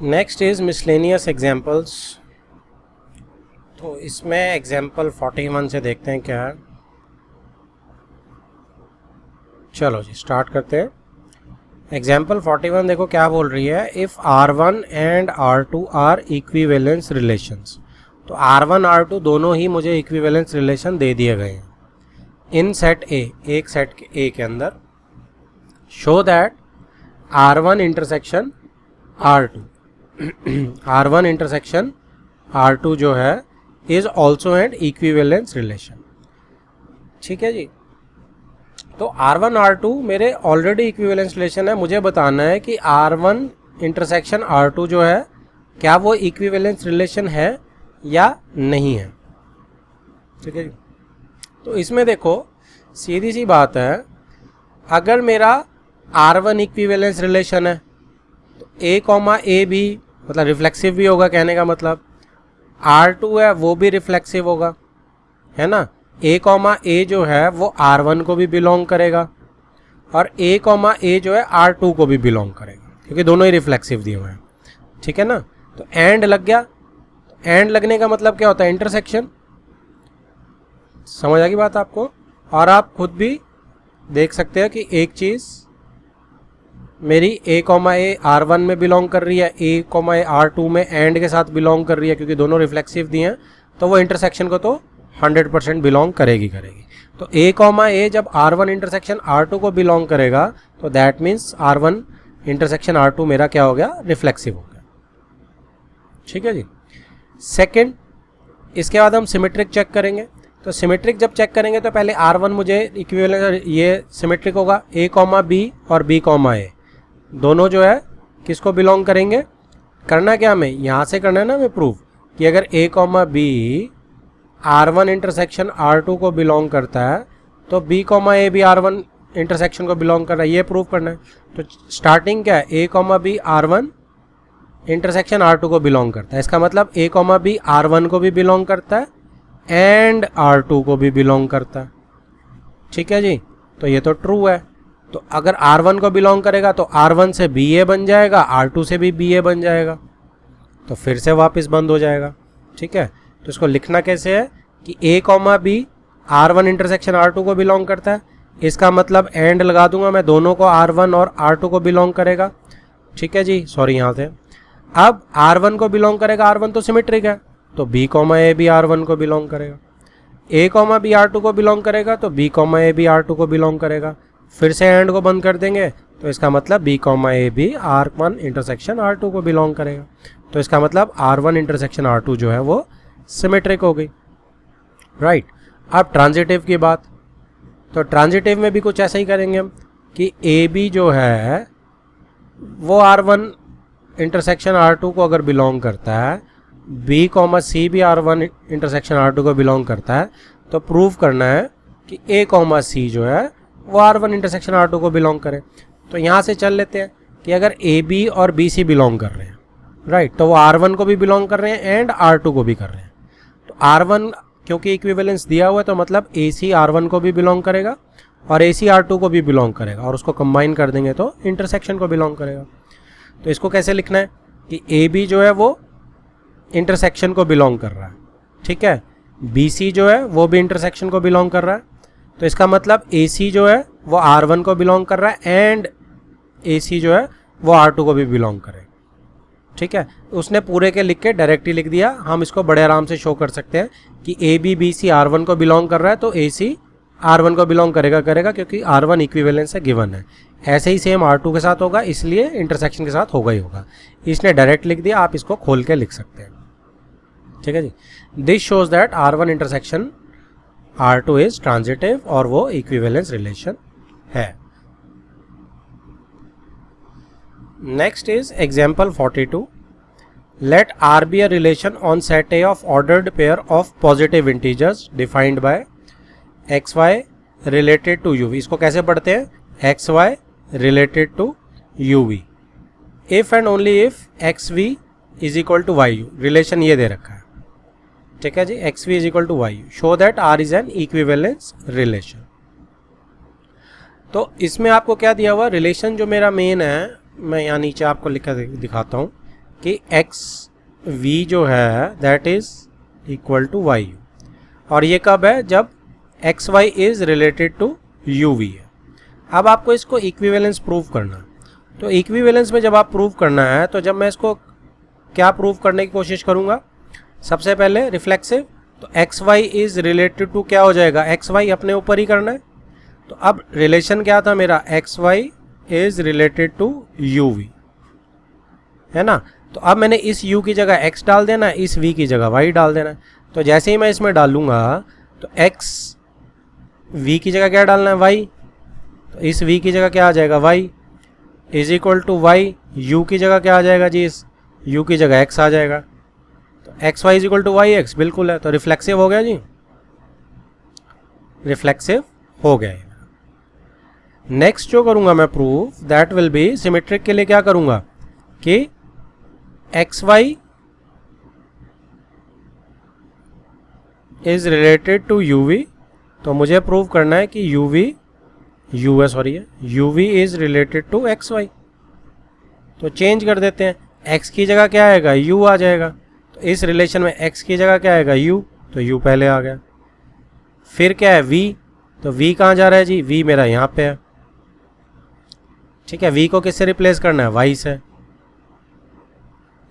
Next is miscellaneous examples. तो इसमें example 41 से देखते हैं क्या है। चलो जी स्टार्ट करते हैं। एग्जाम्पल 41 देखो क्या बोल रही है। If R1 and R2 are equivalence relations. तो R1 R2 दोनों ही मुझे इक्विवेलेंस रिलेशन दे दिए गए हैं इन सेट ए, एक सेट ए के अंदर। Show that R1 intersection R2 R1 intersection R2 जो है is also an equivalence relation. ठीक है जी। तो R1 R2 मेरे ऑलरेडी इक्विवेलेंस रिलेशन है। मुझे बताना है कि R1 इंटरसेक्शन R2 जो है क्या वो इक्विवेलेंस रिलेशन है या नहीं है। ठीक है जी। तो इसमें देखो सीधी सी बात है, अगर मेरा R1 इक्विवेलेंस रिलेशन है तो A कॉमा ए भी मतलब रिफ्लेक्सिव भी होगा। कहने का मतलब R2 है वो भी रिफ्लेक्सिव होगा, है ना। A कॉमा ए जो है वो R1 को भी बिलोंग करेगा और A कॉमा ए जो है R2 को भी बिलोंग करेगा, क्योंकि दोनों ही रिफ्लेक्सिव दिए हुए हैं। ठीक है ना। तो एंड लग गया। एंड लगने का मतलब क्या होता है? इंटरसेक्शन। समझ आ गई बात आपको। और आप खुद भी देख सकते हैं कि एक चीज़ मेरी A कॉमा ए R1 में बिलोंग कर रही है, A कॉमा ए R2 में एंड के साथ बिलोंग कर रही है, क्योंकि दोनों रिफ्लेक्सिव दिए हैं, तो वो इंटरसेक्शन को तो 100% बिलोंग करेगी। तो A कॉमा ए जब R1 इंटरसेक्शन R2 को बिलोंग करेगा तो that means R1 intersection R2 मेरा क्या हो गया? रिफ्लेक्सिव हो गया। ठीक है जी। सेकेंड, इसके बाद हम सिमेट्रिक चेक करेंगे। तो सिमेट्रिक जब चेक करेंगे तो पहले R1 मुझे इक्विवेलेंस ये सिमेट्रिक होगा। A कॉमा बी और B कॉमा ए दोनों जो है किसको बिलोंग करेंगे? करना क्या हमें यहाँ से करना है ना हमें प्रूव कि अगर A comma B R1 intersection R2 को बिलोंग करता है तो B कॉमा ए भी R1 इंटरसेक्शन को बिलोंग कर रहा है, ये प्रूव करना है। तो स्टार्टिंग क्या है? A comma B R1 intersection R2 को बिलोंग करता है। इसका मतलब A कॉमा बी R1 को भी बिलोंग करता है एंड R2 को भी बिलोंग करता है। ठीक है जी। तो ये तो ट्रू है। तो अगर R1 को बिलोंग करेगा तो R1 से BA बन जाएगा, R2 से भी BA बन जाएगा, तो फिर से वापस बंद हो जाएगा। ठीक है। तो इसको लिखना कैसे है कि A comma B R1 intersection R2 को बिलोंग करता है। इसका मतलब एंड लगा दूंगा मैं, दोनों को R1 और R2 को बिलोंग करेगा। ठीक है जी। सॉरी यहाँ से अब R1 को बिलोंग करेगा, R1 तो सिमेट्रिक है, तो B कॉमा ए भी R1 को बिलोंग करेगा। A कॉमा बी R2 को बिलोंग करेगा तो B कॉमा ए भी R2 को बिलोंग करेगा। फिर से एंड को बंद कर देंगे तो इसका मतलब B कॉमा ए भी R1 इंटरसेक्शन R2 को बिलोंग करेगा। तो इसका मतलब R1 इंटरसेक्शन R2 जो है वो सिमेट्रिक हो गई। राइट। अब ट्रांजिटिव की बात। तो ट्रांजिटिव में भी कुछ ऐसा ही करेंगे हम कि AB जो है वो R1 इंटरसेक्शन R2 को अगर बिलोंग करता है, B कॉमा सी भी R1 इंटरसेक्शन R2 को बिलोंग करता है, तो प्रूव करना है कि A कॉमा सी जो है वो R1 इंटरसेक्शन R2 को बिलोंग करे। तो यहाँ से चल लेते हैं कि अगर AB और BC बिलोंग कर रहे हैं, राइट, तो वो R1 को भी बिलोंग कर रहे हैं एंड R2 को भी कर रहे हैं। तो R1 क्योंकि इक्विवेलेंस दिया हुआ है तो मतलब AC R1 को भी बिलोंग करेगा और AC R2 को भी बिलोंग करेगा, और उसको कंबाइन कर देंगे तो इंटरसेक्शन को बिलोंग करेगा। तो इसको कैसे लिखना है कि AB जो है वो इंटरसेक्शन को बिलोंग कर रहा है। ठीक है। BC जो है वो भी इंटरसेक्शन को बिलोंग कर रहा है, तो इसका मतलब AC जो है वो R1 को बिलोंग कर रहा है एंड AC जो है वो R2 को भी बिलोंग करे। ठीक है। उसने पूरे के लिख के डायरेक्टली लिख दिया। हम इसको बड़े आराम से शो कर सकते हैं कि AB BC R1 को बिलोंग कर रहा है तो AC R1 को बिलोंग करेगा क्योंकि R1 इक्विवेलेंस है, गिवन है। ऐसे ही सेम R2 के साथ होगा, इसलिए इंटरसेक्शन के साथ होगा ही होगा। इसने डायरेक्ट लिख दिया, आप इसको खोल के लिख सकते हैं। ठीक है जी। This shows that R1 intersection R2 is transitive और वो इक्विवेलेंस रिलेशन है। Next is example 42। Let R be a relation on set A of ordered pair of positive integers defined by XY related to UV। इसको कैसे पढ़ते हैं? XY related to UV if and only if XV is equal to YU। Relation ये दे रखा है। ठीक है जी। XV is equal to YU। Show that R is an equivalence relation. तो इसमें आपको क्या दिया हुआ? रिलेशन जो मेरा मेन है, मैं यहाँ नीचे आपको लिखा दिखाता हूँ कि एक्स वी जो है that is equal to y u, और ये कब है, जब x y is related to u v है। अब आपको इसको इक्विवेलेंस प्रूव करना है। तो इक्विवेलेंस में जब आप प्रूव करना है, तो जब मैं इसको क्या प्रूव करने की कोशिश करूँगा, सबसे पहले रिफ्लेक्सिव, तो x y is related to क्या हो जाएगा, एक्स वाई अपने ऊपर ही करना है। तो अब रिलेशन क्या था मेरा, x y is related to u v, है ना। तो अब मैंने इस u की जगह x डाल देना है, इस v की जगह y डाल देना है। तो जैसे ही मैं इसमें डालूंगा तो x v की जगह क्या डालना है, y, तो इस v की जगह क्या आ जाएगा, y is equal to y, u की जगह क्या आ जाएगा जी, इस u की जगह x आ जाएगा। तो x y is equal to y x, बिल्कुल है। तो रिफ्लेक्सिव हो गया जी, रिफ्लेक्सिव हो गया। नेक्स्ट जो करूंगा मैं proof, that will be symmetric के लिए क्या करूंगा कि x y is related to u v, तो मुझे प्रूव करना है कि u v is related to x y. तो चेंज कर देते हैं, x की जगह क्या आएगा, u आ जाएगा। तो इस रिलेशन में x की जगह क्या आएगा, u, तो u पहले आ गया। फिर क्या है v, तो v कहाँ जा रहा है जी, v मेरा यहाँ पे है, ठीक है। v को किससे रिप्लेस करना है, y से।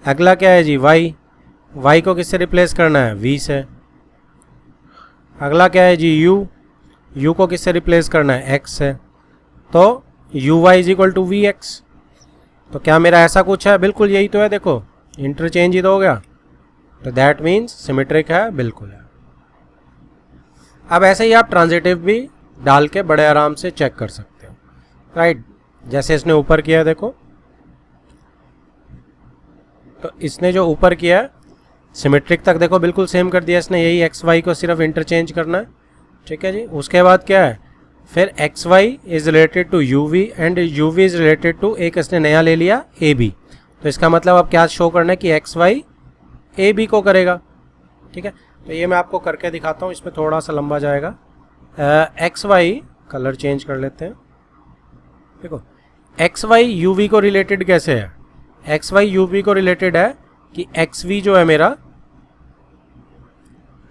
अगला क्या है जी, y को किससे रिप्लेस करना है, v से। अगला क्या है जी, u को किससे रिप्लेस करना है, x से। तो u y is equal to v x. तो क्या मेरा ऐसा कुछ है, बिल्कुल यही तो है, देखो इंटरचेंज ही तो हो गया। तो दैट मीन्स सिमेट्रिक है, बिल्कुल है। अब ऐसे ही आप ट्रांजिटिव भी डाल के बड़े आराम से चेक कर सकते हो, राइट। जैसे इसने ऊपर किया है, देखो, तो इसने जो ऊपर किया है सिमेट्रिक तक देखो बिल्कुल सेम कर दिया इसने, यही एक्स वाई को सिर्फ इंटरचेंज करना है, ठीक है जी। उसके बाद क्या है, फिर x y is related to u v and u v is related to, एक इसने नया ले लिया ए बी। तो इसका मतलब अब क्या शो करना है कि एक्स वाई ए बी को करेगा, ठीक है। तो ये मैं आपको करके दिखाता हूँ, इसमें थोड़ा सा लंबा जाएगा। एक्स वाई, कलर चेंज कर लेते हैं, देखो एक्स वाई यू वी को रिलेटेड कैसे है, एक्स वाई यू वी को रिलेटेड है कि एक्स वी जो है मेरा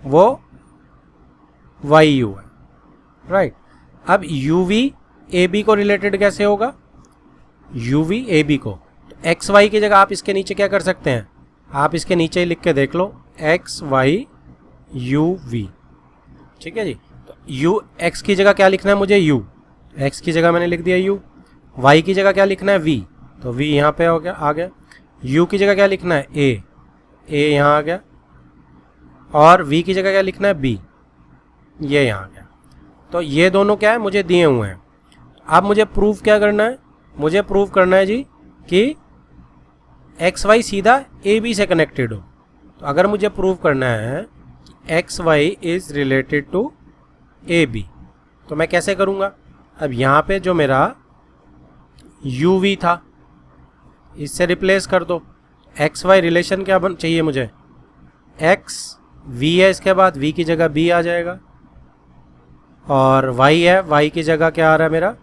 वो वाई यू है, राइट। अब यू वी ए बी को रिलेटेड कैसे होगा, यू वी ए बी को, तो एक्स वाई की जगह आप इसके नीचे क्या कर सकते हैं, आप इसके नीचे ही लिख के देख लो, एक्स वाई यू वी, ठीक है जी। तो यू एक्स की जगह क्या लिखना है मुझे, यू, एक्स की जगह मैंने लिख दिया यू। वाई की जगह क्या लिखना है, वी, तो वी यहाँ पे हो गया, आ गया। यू की जगह क्या लिखना है, ए यहाँ आ गया। और वी की जगह क्या लिखना है, बी, ये यहाँ आ गया। तो ये दोनों क्या है, मुझे दिए हुए हैं। अब मुझे प्रूफ क्या करना है, मुझे प्रूफ करना है जी कि एक्स वाई सीधा ए बी से कनेक्टेड हो। तो अगर मुझे प्रूव करना है x y is related to a b, तो मैं कैसे करूँगा, अब यहाँ पे जो मेरा यू वी था इससे रिप्लेस कर दो। एक्स वाई रिलेशन क्या चाहिए मुझे, एक्स वी है, इसके बाद वी की जगह बी आ जाएगा, और वाई है, वाई की जगह क्या आ रहा है मेरा,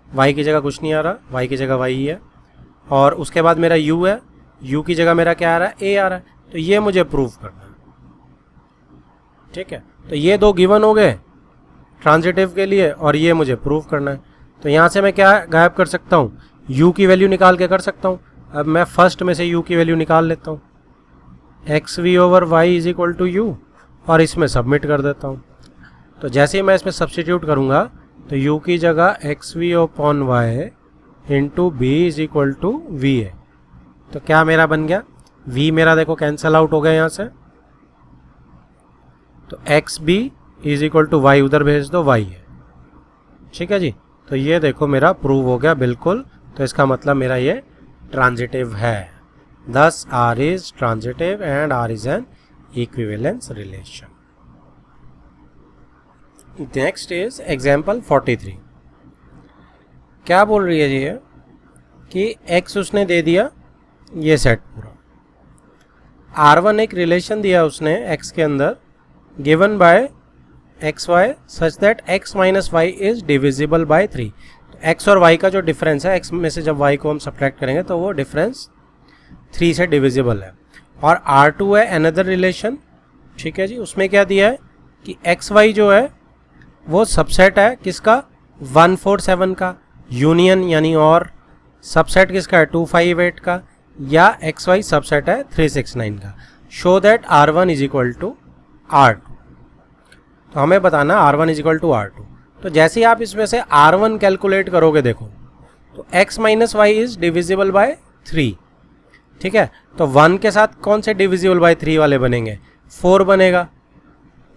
वाई की जगह कुछ नहीं आ रहा, वाई की जगह वाई है। और उसके बाद मेरा यू है, यू की जगह मेरा क्या आ रहा है, ए आ रहा है। तो ये मुझे प्रूफ करना है, ठीक है। तो ये दो गिवन हो गए ट्रांजिटिव के लिए, और ये मुझे प्रूफ करना है। तो यहाँ से मैं क्या गायब कर सकता हूँ, u की वैल्यू निकाल के कर सकता हूँ। अब मैं फर्स्ट में से u की वैल्यू निकाल लेता हूँ, x v over y is equal to u, और इसमें सबमिट कर देता हूँ। तो जैसे ही मैं इसमें सब्सटीट्यूट करूँगा तो u की जगह x v upon y into b is equal to v है। तो क्या मेरा बन गया, v मेरा देखो कैंसल आउट हो गया यहाँ से, तो x b is equal to y उधर भेज दो, y है, ठीक है जी। तो ये देखो मेरा प्रूव हो गया बिल्कुल। तो इसका मतलब मेरा ये ट्रांजिटिव है। Thus R is transitive and R is an equivalence relation. Next is example 43. क्या बोल रही है जी ये कि x उसने दे दिया ये सेट पूरा, R1 एक रिलेशन दिया उसने x के अंदर given by xy such that x minus y is divisible by 3. तो x और y का जो डिफरेंस है, x में से जब y को हम सब्ट्रैक्ट करेंगे तो वो डिफरेंस 3 से डिविजिबल है। और R2 है अनदर रिलेशन, ठीक है जी, उसमें क्या दिया है कि XY जो है वो सबसेट है किसका, 147 का, यूनियन यानी और सबसेट किसका है 258 का, या XY सबसेट है 369 का। Show that R1 is equal to R2, तो हमें बताना R1 is equal to R2। तो जैसे ही आप इसमें से R1 कैलकुलेट करोगे देखो, तो x minus y is divisible by 3, ठीक है। तो 1 के साथ कौन से डिविजिबल बाय 3 वाले बनेंगे, 4 बनेगा,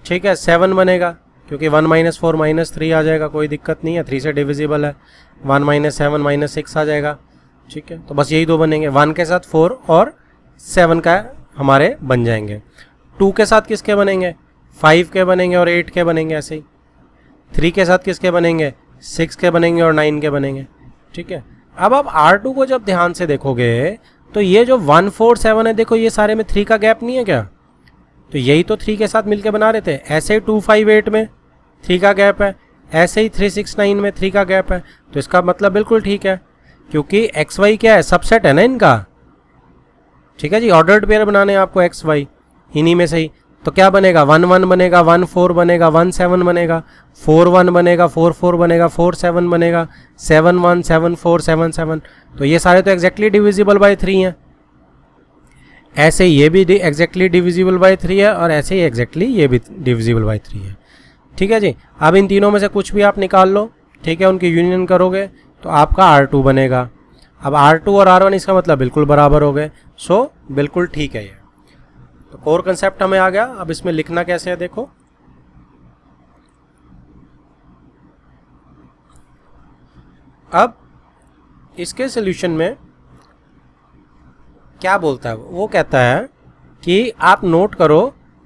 ठीक है, 7 बनेगा, क्योंकि 1 माइनस 4 माइनस 3 आ जाएगा, कोई दिक्कत नहीं है, 3 से डिविजिबल है। 1 माइनस 7 माइनस 6 आ जाएगा, ठीक है। तो बस यही दो बनेंगे, 1 के साथ 4 और 7 का हमारे बन जाएंगे। 2 के साथ किसके बनेंगे, 5 के बनेंगे और 8 के बनेंगे, ऐसे ही। 3 के साथ किसके बनेंगे, 6 के बनेंगे और 9 के बनेंगे, ठीक है। अब आप R2 को जब ध्यान से देखोगे तो ये जो 147 है, देखो ये सारे में 3 का गैप नहीं है क्या, तो यही तो 3 के साथ मिलके बना रहे थे। ऐसे ही 258 में 3 का गैप है, ऐसे ही 369 में 3 का गैप है, तो इसका मतलब बिल्कुल ठीक है, क्योंकि XY क्या है, सबसेट है ना इनका, ठीक है जी। ऑर्डर्ड पेयर बनाने हैं आपको XY इन्हीं में से ही, तो क्या बनेगा, 1 1 बनेगा, 1 4 बनेगा, 1 7 बनेगा, 4 1 बनेगा, 4 4 बनेगा, 4 7 बनेगा, 7 1 7 4 7 7। तो ये सारे तो एग्जैक्टली डिविजिबल बाय 3 हैं। ऐसे ये भी एग्जैक्टली डिविजिबल बाय 3 है, और ऐसे ही एग्जैक्टली ये भी डिविजिबल बाय 3 है, ठीक है जी। अब इन तीनों में से कुछ भी आप निकाल लो, ठीक है, उनकी यूनियन करोगे तो आपका R2 बनेगा। अब R2 और R1 इसका मतलब बिल्कुल बराबर हो गए, सो बिल्कुल ठीक है ये। तो कोर कंसेप्ट हमें आ गया। अब इसमें लिखना कैसे है देखो, अब इसके सॉल्यूशन में क्या बोलता है, वो कहता है कि आप नोट करो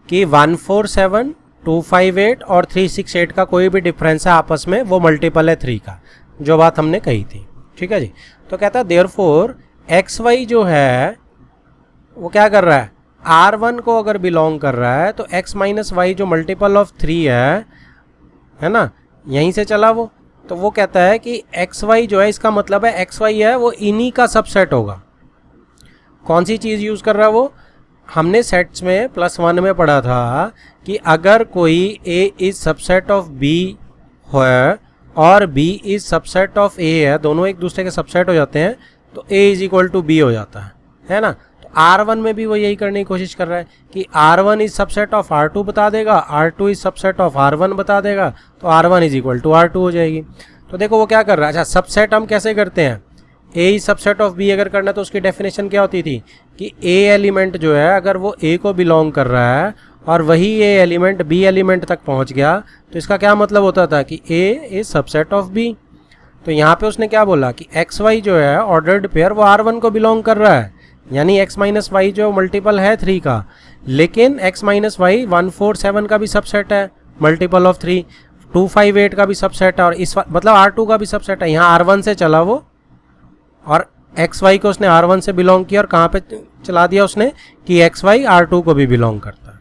कि 147, 258 और 368 का कोई भी डिफरेंस है आपस में, वो मल्टीपल है 3 का, जो बात हमने कही थी, ठीक है जी। तो कहता है देयरफॉर XY जो है वो क्या कर रहा है, R1 को अगर बिलोंग कर रहा है, तो x माइनस वाई जो मल्टीपल ऑफ 3 है ना, यहीं से चला वो। तो वो कहता है कि XY जो है, इसका मतलब है XY है वो इन्हीं का सबसेट होगा। कौन सी चीज़ यूज़ कर रहा है वो, हमने सेट्स में +1 में पढ़ा था कि अगर कोई A is subset of B है और B is subset of A है, दोनों एक दूसरे के सबसेट हो जाते हैं, तो A is equal to B हो जाता है ना। तो R1 में भी वो यही करने की कोशिश कर रहा है कि R1 is subset of R2 बता देगा, R2 is subset of R1 बता देगा, तो R1 is equal to R2 हो जाएगी। तो देखो वो क्या कर रहा है, अच्छा सबसेट हम कैसे करते हैं, A is subset of B अगर करना तो उसकी डेफिनेशन क्या होती थी कि A एलिमेंट जो है अगर वो A को बिलोंग कर रहा है और वही A एलिमेंट B एलिमेंट तक पहुंच गया, तो इसका क्या मतलब होता था कि A is subset of B। तो यहाँ पे उसने क्या बोला कि XY जो है ऑर्डर्ड पेयर वो R1 को बिलोंग कर रहा है, यानी x माइनस वाई जो मल्टीपल है 3 का, लेकिन x माइनस वाई 147 का भी सबसेट है मल्टीपल ऑफ 3, 258 का भी सबसेट है, और इस मतलब R2 का भी सबसेट है। यहाँ R1 से चला वो, और XY को उसने R1 से बिलोंग किया, और कहाँ पे चला दिया उसने कि XY R2 को भी बिलोंग करता है,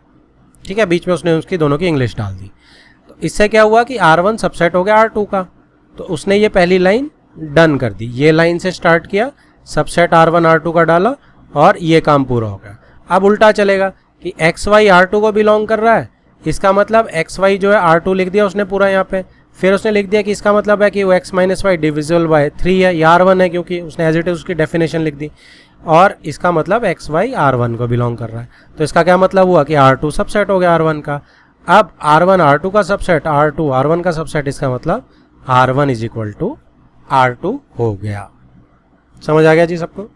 ठीक है। बीच में उसने उसकी दोनों की इंग्लिश डाल दी। तो इससे क्या हुआ कि R1 सबसेट हो गया R2 का, तो उसने ये पहली लाइन डन कर दी, ये लाइन से स्टार्ट किया, सबसेट R1 R2 का डाला, और ये काम पूरा हो गया। अब उल्टा चलेगा कि XY R2 को बिलोंग कर रहा है, इसका मतलब XY जो है R2 लिख दिया उसने पूरा यहाँ पे, फिर उसने लिख दिया कि इसका मतलब है कि वो x minus y divisible by 3 है, या R1 है, क्योंकि उसने एज इट इज उसकी डेफिनेशन लिख दी, और इसका मतलब XY R1 को बिलोंग कर रहा है। तो इसका क्या मतलब हुआ कि R2 सबसेट हो गया R1 का। अब R1 R2 का सबसेट, R2 R1 का सबसेट, इसका मतलब R1 is equal to R2 हो गया। समझ आ गया जी सबको।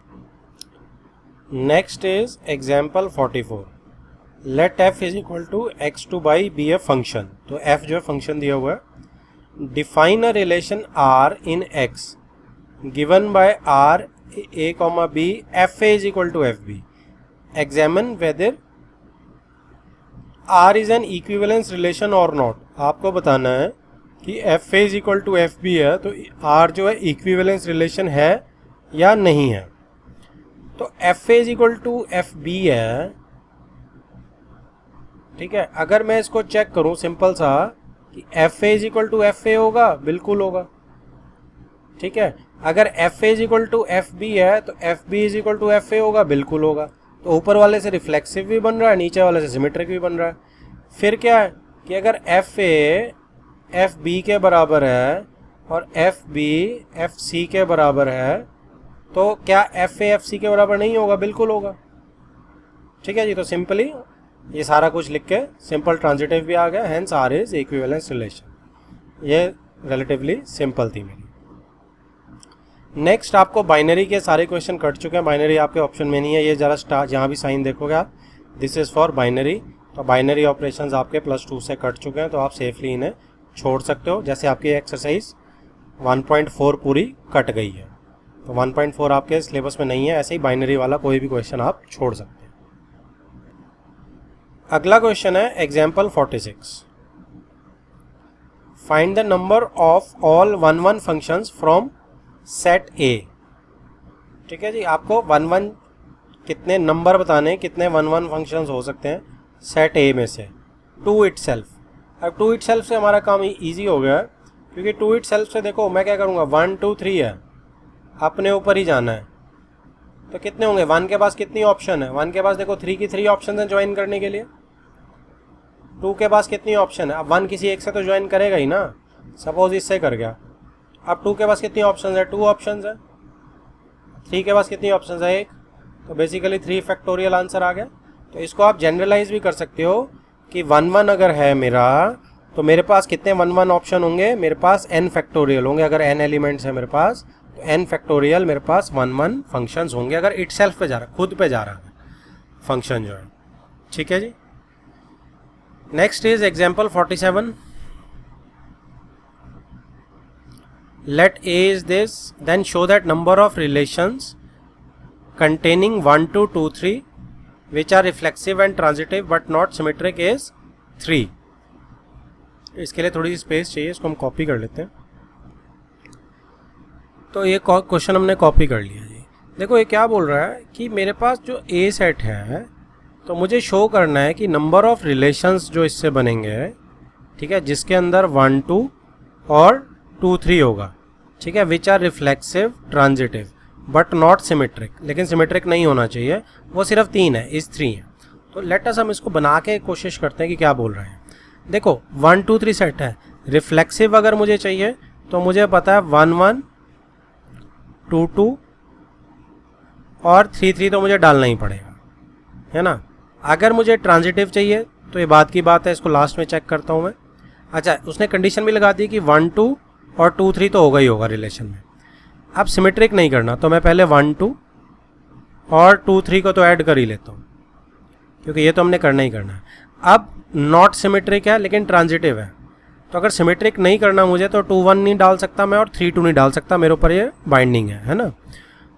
Next is example 44, let f is equal to x2 by be a function. तो f जो है फंक्शन दिया हुआ है, define a relation r in x given by r a comma b f a is equal to f b, examine whether r is an equivalence relation और not. आपको बताना है कि f a is equal to f b है, तो r जो है equivalence relation है या नहीं है। तो f a is equal to f b है, ठीक है। अगर मैं इसको चेक करूं सिंपल सा कि f a is equal to f a होगा, बिल्कुल होगा, ठीक है। अगर f a is equal to f b है तो f b is equal to f a होगा, बिल्कुल होगा। तो ऊपर वाले से रिफ्लेक्सिव भी बन रहा है, नीचे वाले से सिमेट्रिक भी बन रहा है। फिर क्या है कि अगर एफ ए एफ बी के बराबर है और एफ बी एफ सी के बराबर है तो क्या एफ ए एफ सी के बराबर नहीं होगा? बिल्कुल होगा। ठीक है जी। तो सिंपली ये सारा कुछ लिख के सिंपल ट्रांजिटिव भी आ गया, hence R is equivalence relation. ये रिलेटिवली सिंपल थी मेरी। नेक्स्ट आपको बाइनरी के सारे क्वेश्चन कट चुके हैं। बाइनरी आपके ऑप्शन में नहीं है, ये जरा स्टार जहाँ भी साइन देखोगे आप, दिस इज़ फॉर बाइनरी। तो बाइनरी ऑपरेशंस आपके +2 से कट चुके हैं, तो आप सेफली इन्हें छोड़ सकते हो। जैसे आपकी एक्सरसाइज 1.4 पूरी कट गई है, तो 1.4 आपके सिलेबस में नहीं है, ऐसे ही बाइनरी वाला कोई भी क्वेश्चन आप छोड़ सकते हैं। अगला क्वेश्चन है example 46। Find the number of all 1-1 functions from set ए। ठीक है जी। आपको 1-1 कितने नंबर बताने, कितने 1-1 फंक्शंस हो सकते हैं सेट ए में से टू इट सेल्फ। अब टू इट सेल्फ से हमारा काम ईजी हो गया है, क्योंकि टू इट सेल्फ से देखो मैं क्या करूँगा, 1 2 3 है, अपने ऊपर ही जाना है। तो कितने होंगे? 1 के पास कितनी ऑप्शन है? 1 के पास देखो 3 की 3 ऑप्शन है ज्वाइन करने के लिए। 2 के पास कितनी ऑप्शन है? अब 1 किसी एक से तो ज्वाइन करेगा ही ना, सपोज इससे कर गया। अब 2 के पास कितनी ऑप्शन है? 2 ऑप्शन है। 3 के पास कितनी ऑप्शन है? 1। तो बेसिकली 3 फैक्टोरियल आंसर आ गया। तो इसको आप जनरलाइज भी कर सकते हो कि 1-1 अगर है मेरा तो मेरे पास कितने 1-1 ऑप्शन होंगे? मेरे पास n फैक्टोरियल होंगे। अगर n एलिमेंट्स है मेरे पास तो n फैक्टोरियल मेरे पास 1-1 फंक्शंस होंगे, अगर इट सेल्फ पे जा रहा है, खुद पे जा रहा है फंक्शन जो है। ठीक है जी। Next is example 47। Let A is this, then show that number of relations containing 1 2 2 3 which are reflexive and transitive but not symmetric is 3। इसके लिए थोड़ी सी स्पेस चाहिए, इसको हम कॉपी कर लेते हैं। तो ये क्वेश्चन हमने कॉपी कर लिया जी। देखो ये क्या बोल रहा है कि मेरे पास जो A सेट है तो मुझे शो करना है कि नंबर ऑफ रिलेशंस जो इससे बनेंगे, ठीक है, जिसके अंदर 1 2 और 2 3 होगा, ठीक है, which are reflexive transitive but not symmetric, लेकिन सिमेट्रिक नहीं होना चाहिए, वो सिर्फ 3 है, इस 3 है। तो लेट अस हम इसको बना के कोशिश करते हैं कि क्या बोल रहे हैं। देखो 1 2 3 सेट है, रिफ्लेक्सिव अगर मुझे चाहिए तो मुझे पता है 1 1 2 2 और 3 3 तो मुझे डालना ही पड़ेगा, है ना। अगर मुझे ट्रांजिटिव चाहिए तो ये बात की बात है, इसको लास्ट में चेक करता हूँ मैं। अच्छा, उसने कंडीशन भी लगा दी कि 1 2 और 2 3 तो होगा ही होगा रिलेशन में। अब सिमेट्रिक नहीं करना तो मैं पहले 1 2 और 2 3 को तो ऐड कर ही लेता हूँ, क्योंकि ये तो हमने करना ही करना है। अब नॉट सिमेट्रिक है लेकिन ट्रांजिटिव है, तो अगर सिमेट्रिक नहीं करना मुझे तो 2 1 नहीं डाल सकता मैं और 3 2 नहीं डाल सकता, मेरे ऊपर ये बाइंडिंग है ना।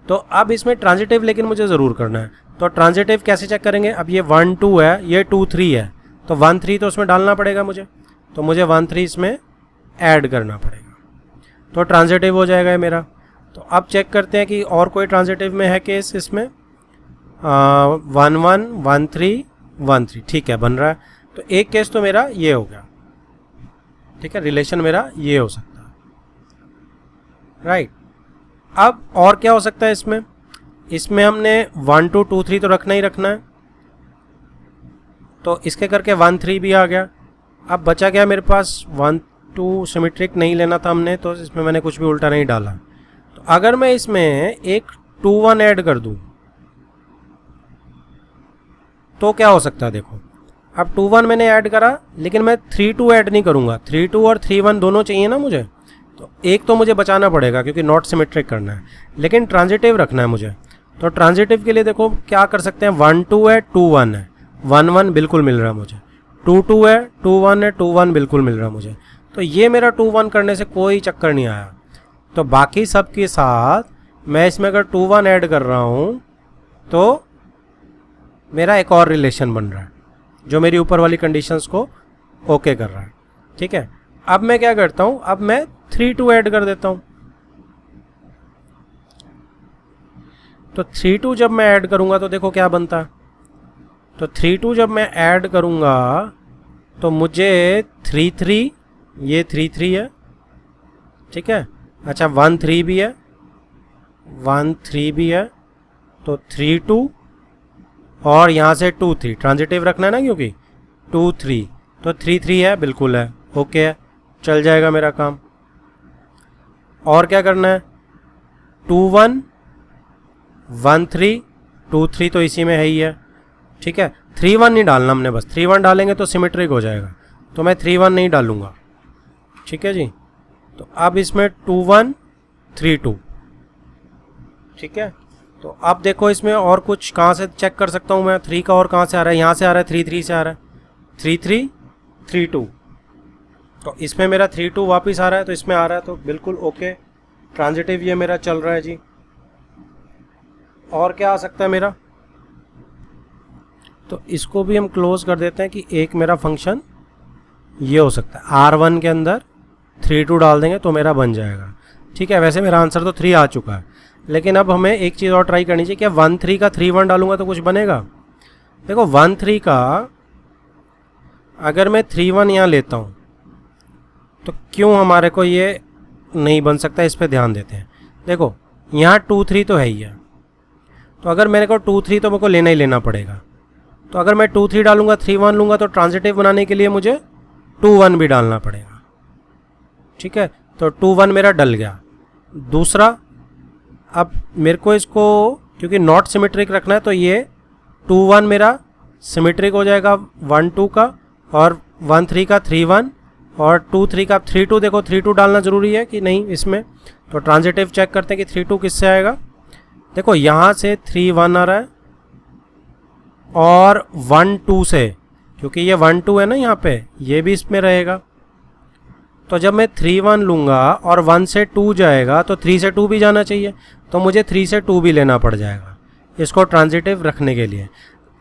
तो अब इसमें ट्रांजिटिव लेकिन मुझे ज़रूर करना है। तो ट्रांजिटिव कैसे चेक करेंगे? अब ये 1 2 है, ये 2 3 है, तो 1 3 तो उसमें डालना पड़ेगा मुझे, तो मुझे 1 3 इसमें ऐड करना पड़ेगा, तो ट्रांजिटिव हो जाएगा मेरा। तो अब चेक करते हैं कि और कोई ट्रांजिटिव में है केस इसमें। 1 1 1 3 1 3, ठीक है, बन रहा है। तो एक केस तो मेरा ये हो गया, ठीक है, रिलेशन मेरा ये हो सकता है, राइट। अब और क्या हो सकता है इसमें? इसमें हमने 1 2 2 3 तो रखना ही रखना है, तो इसके करके 1 3 भी आ गया। अब बचा गया मेरे पास 1 2 सिमेट्रिक नहीं लेना था हमने, तो इसमें मैंने कुछ भी उल्टा नहीं डाला। तो अगर मैं इसमें एक 2 1 ऐड कर दूं तो क्या हो सकता है? देखो अब 2 1 मैंने ऐड करा, लेकिन मैं 3 2 ऐड नहीं करूंगा। 3 2 और 3 1 दोनों चाहिए ना मुझे, तो एक तो मुझे बचाना पड़ेगा क्योंकि नॉट सिमेट्रिक करना है, लेकिन ट्रांजिटिव रखना है मुझे। तो ट्रांजिटिव के लिए देखो क्या कर सकते हैं, 1 2 है 2 1 है, 1 1 बिल्कुल मिल रहा है मुझे, 2 2 है 2 1 है 2 1 बिल्कुल मिल रहा है मुझे। तो ये मेरा 2 1 करने से कोई चक्कर नहीं आया। तो बाकी सब के साथ मैं इसमें अगर 2 1 ऐड कर रहा हूँ तो मेरा एक और रिलेशन बन रहा है जो मेरी ऊपर वाली कंडीशंस को ओके कर रहा है, ठीक है। अब मैं क्या करता हूँ, अब मैं 3 2 ऐड कर देता हूँ। तो 3 2 जब मैं ऐड करूँगा तो देखो क्या बनता है। तो 3 2 जब मैं ऐड करूँगा तो मुझे 3 3, ये 3 3 है, ठीक है, अच्छा 1 3 भी है, 1 3 भी है, तो 3 2 और यहाँ से 2 3 ट्रांजिटिव रखना है ना, क्योंकि 2 3 तो 3 3 है, बिल्कुल है, ओके है, चल जाएगा मेरा काम। और क्या करना है, 2 1 1 3 2 3 तो इसी में है ही है, ठीक है। 3 1 नहीं डालना हमने, बस 3 1 डालेंगे तो सिमेट्रिक हो जाएगा, तो मैं 3 1 नहीं डालूंगा, ठीक है जी। तो अब इसमें 2 1 3 2, ठीक है। तो अब देखो इसमें और कुछ कहाँ से चेक कर सकता हूँ मैं, 3 का और कहाँ से आ रहा है, यहाँ से आ रहा है, 3 3 से आ रहा है, 3 3 3 2, तो इसमें मेरा 3 2 वापस आ रहा है, तो इसमें आ रहा है, तो बिल्कुल ओके, ट्रांजिटिव ये मेरा चल रहा है जी। और क्या आ सकता है मेरा, तो इसको भी हम क्लोज कर देते हैं कि एक मेरा फंक्शन ये हो सकता है, R1 के अंदर 3 2 डाल देंगे तो मेरा बन जाएगा, ठीक है। वैसे मेरा आंसर तो 3 आ चुका है, लेकिन अब हमें एक चीज़ और ट्राई करनी चाहिए, क्या 1 3 का 3 1 डालूंगा तो कुछ बनेगा। देखो 1 3 का अगर मैं 3 1 यहाँ लेता हूँ तो क्यों हमारे को ये नहीं बन सकता, इस पर ध्यान देते हैं। देखो यहाँ 2 3 तो है ही है, तो अगर मेरे को 2 3 तो मेरे को लेना ही लेना पड़ेगा, तो अगर मैं 2 3 डालूंगा 3 1 लूँगा तो ट्रांजिटिव बनाने के लिए मुझे 2 1 भी डालना पड़ेगा, ठीक है। तो 2 1 मेरा डल गया। दूसरा, अब मेरे को इसको क्योंकि नॉट सिमेट्रिक रखना है, तो ये 2 1 मेरा सिमेट्रिक हो जाएगा 1 2 का, और 1 3 का 3 1 और 2 3 का 3 2। देखो 3 2 डालना ज़रूरी है कि नहीं इसमें, तो ट्रांजिटिव चेक करते हैं कि 3 2 किससे आएगा। देखो यहाँ से 3 1 आ रहा है और 1 2 से, क्योंकि ये 1 2 है ना यहाँ पे, ये भी इसमें रहेगा। तो जब मैं 3 1 लूँगा और 1 से 2 जाएगा तो 3 से 2 भी जाना चाहिए, तो मुझे 3 से 2 भी लेना पड़ जाएगा इसको ट्रांजिटिव रखने के लिए।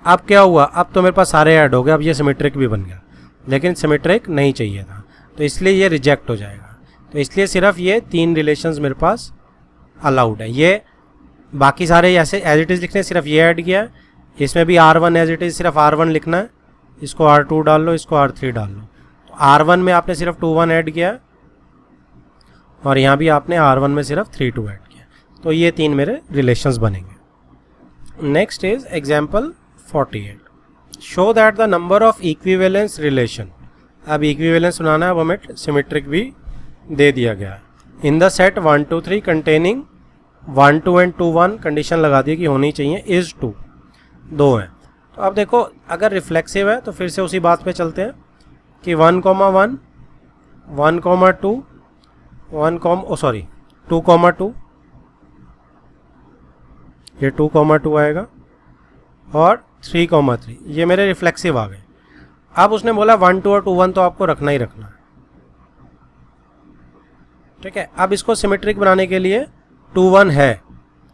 अब क्या हुआ, अब तो मेरे पास सारे ऐड हो गए, अब ये सिमेट्रिक भी बन गया, लेकिन सिमेट्रिक नहीं चाहिए था, तो इसलिए ये रिजेक्ट हो जाएगा। तो इसलिए सिर्फ ये 3 रिलेशंस मेरे पास अलाउड है। ये बाकी सारे ऐसे एज इट इज़ लिखने, सिर्फ ये ऐड किया है, इसमें भी R1 एज इट इज़ सिर्फ R1 लिखना है, इसको R2 डाल लो, इसको R3 डाल लो। तो R1 में आपने सिर्फ 2 1 ऐड किया और यहाँ भी आपने R1 में सिर्फ 3 2 ऐड किया, तो ये 3 मेरे रिलेशंस बनेंगे। Next is example 48, show that the number of equivalence relation. अब इक्विवेलेंस बनाना है, अब हमें सिमेट्रिक भी दे दिया गया है। In the set 1 2 3 containing 1 2 and 2 1 condition लगा दी कि होनी चाहिए, इज 2 2 है। तो अब देखो अगर रिफ्लेक्सिव है तो फिर से उसी बात पे चलते हैं कि 1 1 1 2 2 2, ये 2 2 आएगा और 3 3, ये मेरे रिफ्लेक्सिव आ गए। अब उसने बोला 1 2 और 2 1 तो आपको रखना ही रखना है, ठीक है। अब इसको सिमेट्रिक बनाने के लिए 2 1 है,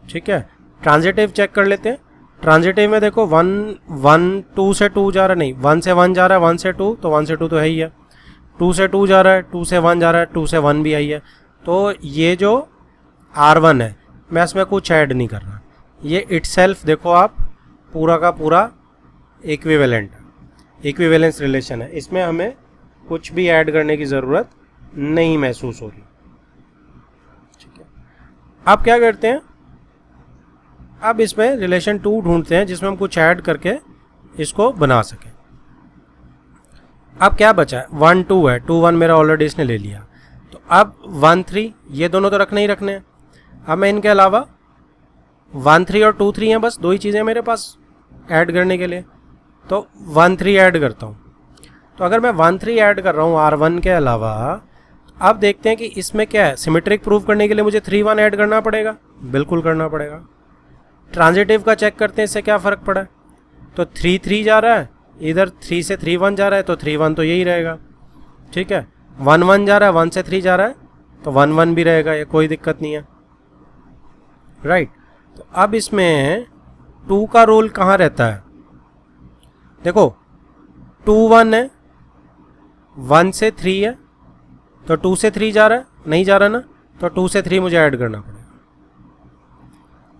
ठीक है। ट्रांजिटिव चेक कर लेते हैं। ट्रांजिटिव में देखो 1 1 2 से 2 जा रहा है, नहीं 1 से 1 जा रहा है, 1 से 2 तो 1 से 2 तो है ही है, 2 से 2 जा रहा है, 2 से 1 जा रहा है, 2 से 1 भी आई है। तो ये जो R1 है मैं इसमें कुछ ऐड नहीं कर रहा, ये इटसेल्फ देखो आप पूरा का पूरा इक्विवेलेंट इक्विवेलेंस रिलेशन है, इसमें हमें कुछ भी ऐड करने की ज़रूरत नहीं महसूस हो रही, ठीक है। अब क्या करते हैं, अब इसमें रिलेशन 2 ढूंढते हैं जिसमें हम कुछ ऐड करके इसको बना सकें। अब क्या बचा है, 1 2 है, 2 1 मेरा ऑलरेडी इसने ले लिया, तो अब 1 3 ये दोनों तो रखने ही रखने हैं। अब मैं इनके अलावा 1 3 और 2 3 हैं, बस 2 ही चीज़ें मेरे पास ऐड करने के लिए, तो 1 3 ऐड करता हूँ। तो अगर मैं 1 3 ऐड कर रहा हूँ R1 के अलावा, अब देखते हैं कि इसमें क्या है, सिमेट्रिक प्रूव करने के लिए मुझे 3 1 ऐड करना पड़ेगा, बिल्कुल करना पड़ेगा। ट्रांजिटिव का चेक करते हैं इससे क्या फ़र्क पड़ा है, तो 3 3 जा रहा है, इधर 3 से 3 1 जा रहा है, तो 3 1 तो यही रहेगा, ठीक है। 1 1 जा रहा है, 1 से 3 जा रहा है, तो 1 1 भी रहेगा, ये कोई दिक्कत नहीं है, राइट। तो अब इसमें 2 का रोल कहाँ रहता है, देखो 2 1 है, 1 से 3 है, तो 2 से 3 जा रहा है, नहीं जा रहा ना, तो 2 से 3 मुझे ऐड करना पड़ेगा।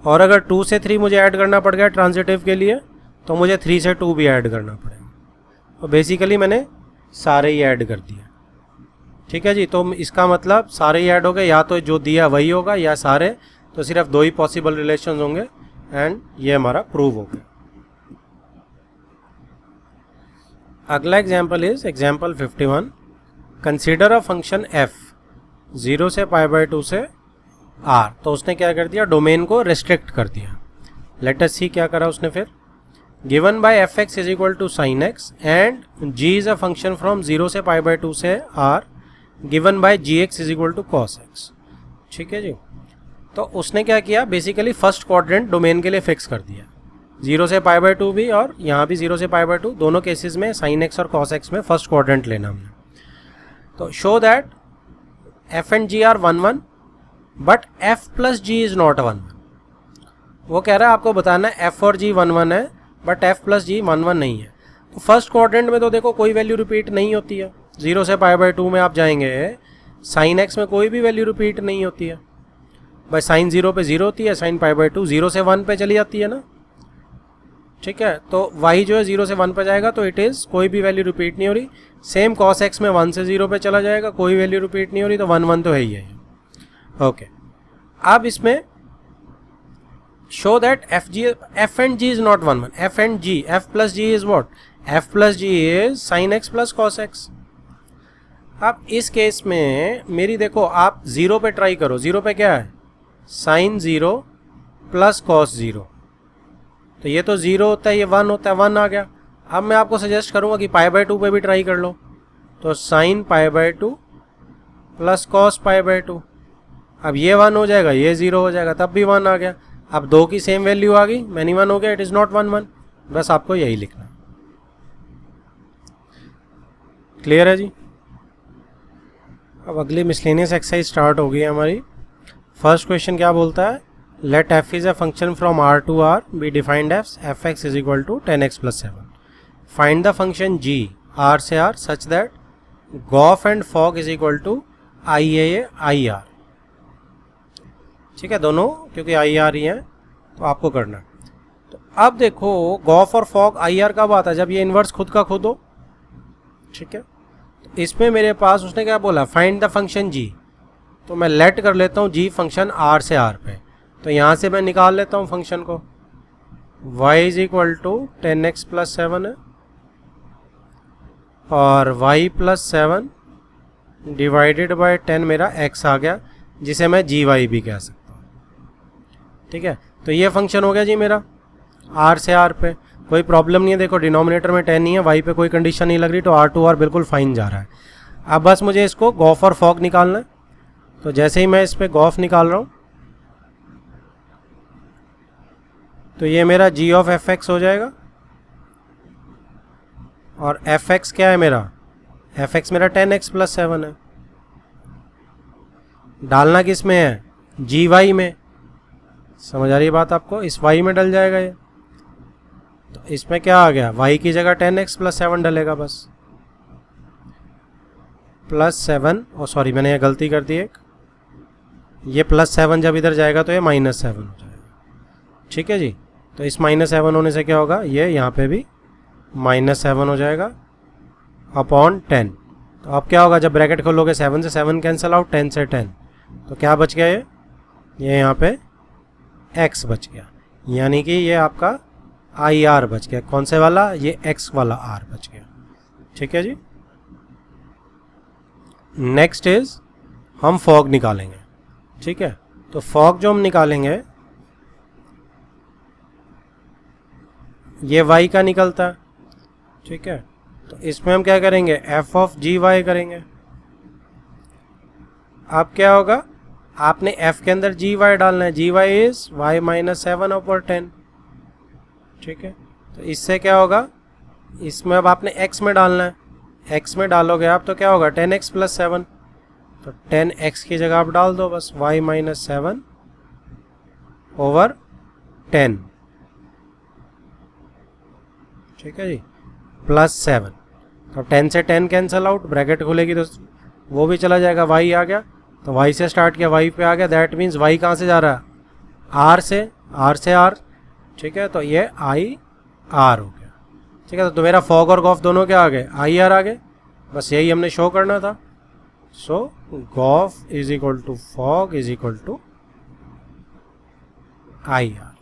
और अगर 2 से 3 मुझे ऐड करना पड़ गया ट्रांजिटिव के लिए, तो मुझे 3 से 2 भी ऐड करना पड़ेगा। तो बेसिकली मैंने सारे ही ऐड कर दिए, ठीक है जी। तो इसका मतलब सारे ही ऐड हो गए, या तो जो दिया वही होगा या सारे, तो सिर्फ दो ही पॉसिबल रिलेशन होंगे एंड ये हमारा प्रूव हो गया। अगला example is example 51। Consider a function f 0 से π/2 से r। तो उसने क्या कर दिया, डोमेन को रिस्ट्रिक्ट कर दिया। लेट अस सी क्या करा उसने फिर। Given by fx is equal to sin x and g is a function from 0 से π/2 से r given by gx is equal to cos x। ठीक है जी। तो उसने क्या किया, बेसिकली फर्स्ट क्वाड्रेंट डोमेन के लिए फिक्स कर दिया, 0 से π/2 भी और यहाँ भी 0 से π/2, दोनों केसेस में sin x और cos x में फर्स्ट क्वाड्रेंट लेना हमने। तो show that f and g are 1 1 but f plus g is not 1 1। वो कह रहा है आपको बताना है f और g 1 1 है बट f प्लस g 1 1 नहीं है। तो फर्स्ट क्वाड्रेंट में तो देखो कोई वैल्यू रिपीट नहीं होती है, 0 से π/2 में आप जाएंगे sin x में कोई भी वैल्यू रिपीट नहीं होती है, भाई sin 0 पे 0 होती है, sin π/2 0 से 1 पे चली जाती है ना। ठीक है, तो y जो है 0 से 1 पे जाएगा तो इट इज़ कोई भी वैल्यू रिपीट नहीं हो रही। सेम cos x में 1 से 0 पे चला जाएगा, कोई वैल्यू रिपीट नहीं हो रही, तो 1 1 तो है ही है। ओके, अब इसमें show that f and g is not 1 1, f and g, f plus g is what, f plus g is sin x plus cos x। अब इस केस में मेरी देखो, आप 0 पे ट्राई करो, 0 पे क्या है, sin 0 प्लस cos 0, तो ये तो 0 होता है, ये 1 होता है, 1 आ गया। अब मैं आपको सजेस्ट करूंगा कि π/2 पे भी ट्राई कर लो, तो sin π/2 प्लस cos π/2, अब ये 1 हो जाएगा, ये 0 हो जाएगा, तब भी 1 आ गया। अब दो की सेम वैल्यू आ गई, मैनी 1 हो गया, इट इज़ नॉट 1 1। बस आपको यही लिखना। क्लियर है जी। अब अगली मिसलेनियस एक्सरसाइज स्टार्ट हो गई है हमारी। फर्स्ट क्वेश्चन क्या बोलता है, let f is a function from r to r be defined f(x) is equal to 10x plus 7। Find the function g r से r such that gof and fog is equal to IAA IR। ठीक है, दोनों क्योंकि IR ही है तो आपको करना। तो अब देखो गॉफ और फॉग IR कब आता है, जब ये इन्वर्स खुद का खुद हो। ठीक है, तो इसमें मेरे पास उसने क्या बोला, फाइंड द फंक्शन g, तो मैं लेट कर लेता हूँ g फंक्शन r से r पे, तो यहाँ से मैं निकाल लेता हूँ फंक्शन को, y is equal to 10x plus 7 है और y प्लस 7 डिवाइडेड बाय 10 मेरा x आ गया, जिसे मैं gy भी कह सकता हूँ। ठीक है, तो ये फंक्शन हो गया जी मेरा r से r पे, कोई प्रॉब्लम नहीं है। देखो डिनोमिनेटर में 10 नहीं है, y पे कोई कंडीशन नहीं लग रही, तो r टू r बिल्कुल फाइन जा रहा है। अब बस मुझे इसको गॉफ और फॉग निकालना है, तो जैसे ही मैं इस पर गॉफ निकाल रहा हूँ तो ये मेरा g ऑफ f(x) हो जाएगा, और f(x) क्या है मेरा, f(x) मेरा 10x प्लस 7 है। डालना किस में है, gy में, समझ आ रही है बात आपको, इस y में डल जाएगा ये, तो इसमें क्या आ गया, y की जगह 10x प्लस 7 डलेगा बस, प्लस 7, ओ सॉरी मैंने ये गलती कर दी एक, ये प्लस 7 जब इधर जाएगा तो ये माइनस 7 हो जाएगा। ठीक है जी, तो इस माइनस 7 होने से क्या होगा, ये यहाँ पे भी माइनस 7 हो जाएगा अपॉन 10। तो अब क्या होगा, जब ब्रैकेट खोलोगे 7 से 7 कैंसिल आउट, 10 से 10, तो क्या बच गया, ये यहाँ पे x बच गया, यानी कि ये आपका IR बच गया। कौन से वाला, ये x वाला r बच गया। ठीक है जी। नेक्स्ट इज हम फॉग निकालेंगे। ठीक है, तो फॉग जो हम निकालेंगे ये y का निकलता है। ठीक है, तो इसमें हम क्या करेंगे, f ऑफ gy करेंगे। अब क्या होगा, आपने f के अंदर gy डालना है, gy is y minus 7 upon 10। ठीक है, तो इससे क्या होगा, इसमें अब आपने x में डालना है, x में डालोगे आप तो क्या होगा, 10x प्लस 7, तो 10x की जगह आप डाल दो बस y माइनस 7 ओवर 10। ठीक है जी, प्लस 7, तो 10 से 10 कैंसिल आउट, ब्रैकेट खुलेगी तो वो भी चला जाएगा, y आ गया, तो y से स्टार्ट किया, y पे आ गया, दैट मीन्स y कहाँ से जा रहा है, r से r। ठीक है, तो ये IR हो गया। ठीक है, तो मेरा फॉग और गॉफ दोनों क्या आ गए, IR आ गए, बस यही हमने शो करना था। So gof is equal to fog is equal to I R.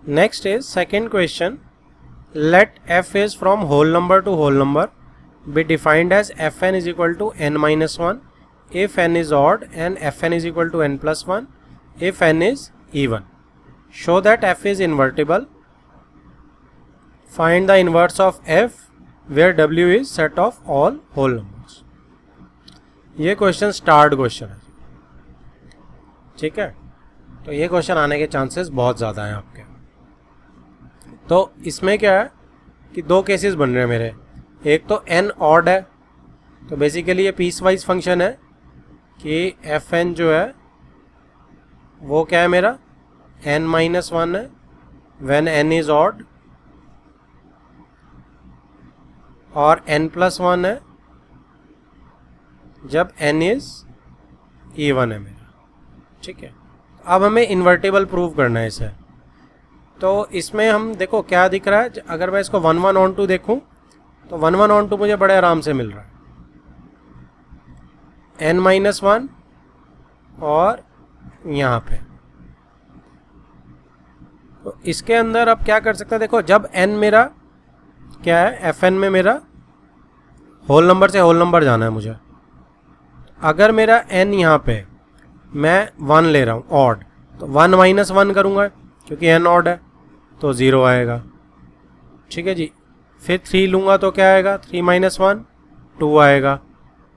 Next is second question. Let f is from whole number to whole number be defined as fn is equal to n minus 1 if n is odd and fn is equal to n plus 1 if n is even. Show that f is invertible. Find the inverse of f where w is set of all whole numbers. ये question start question है, ठीक है. तो ये question आने के chances बहुत ज़्यादा हैं आपके. तो इसमें क्या है कि दो केसेस बन रहे हैं मेरे. एक तो n ऑड है, तो बेसिकली ये पीस वाइज फंक्शन है कि एफ एन जो है वो क्या है मेरा n माइनस 1 है व्हेन n इज ऑड, और n प्लस 1 है जब n इज इवन है मेरा, ठीक है. अब हमें इन्वर्टिबल प्रूव करना है इसे. तो इसमें हम देखो क्या दिख रहा है. अगर मैं इसको 1 1 ऑन 2 देखूं तो 1 1 ऑन 2 मुझे बड़े आराम से मिल रहा है. n माइनस 1 और यहाँ पे. तो इसके अंदर अब क्या कर सकते हैं. देखो जब n मेरा क्या है fn में मेरा होल नंबर से होल नंबर जाना है मुझे. अगर मेरा n यहाँ पे मैं 1 ले रहा हूँ ऑड, तो 1 माइनस 1 करूँगा क्योंकि n ऑड है तो 0 आएगा, ठीक है जी. फिर 3 लूँगा तो क्या आएगा 3 माइनस 1 2 आएगा.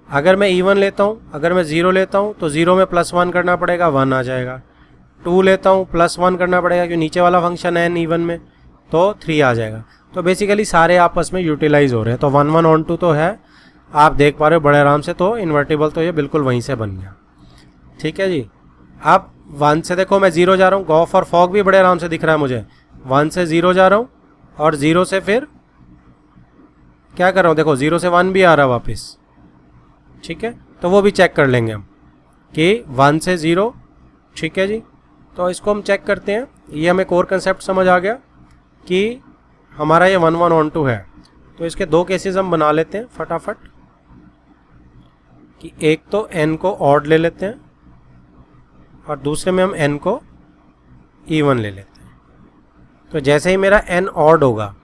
अगर मैं इवन लेता हूँ, अगर मैं 0 लेता हूँ तो 0 में प्लस 1 करना पड़ेगा 1 आ जाएगा. 2 लेता हूँ प्लस 1 करना पड़ेगा क्योंकि नीचे वाला फंक्शन है n इवन में, तो 3 आ जाएगा. तो बेसिकली सारे आपस में यूटिलाइज हो रहे हैं. तो 1 1 ऑन 2 तो है, आप देख पा रहे हो बड़े आराम से. तो इन्वर्टिबल तो ये बिल्कुल वहीं से बन गया, ठीक है जी. आप 1 से देखो मैं 0 जा रहा हूँ. गॉफ और फॉग भी बड़े आराम से दिख रहा है मुझे. 1 से 0 जा रहा हूँ और 0 से फिर क्या कर रहा हूँ, देखो 0 से 1 भी आ रहा है वापस, ठीक है. तो वो भी चेक कर लेंगे हम कि 1 से 0, ठीक है जी. तो इसको हम चेक करते हैं. ये हमें कोर कंसेप्ट समझ आ गया कि हमारा ये 1 1 ऑन 2 है. तो इसके दो केसेस हम बना लेते हैं फटाफट. कि एक तो n को ऑड ले लेते हैं और दूसरे में हम n को इवन ले लेते हैं. तो जैसे ही मेरा n ऑड होगा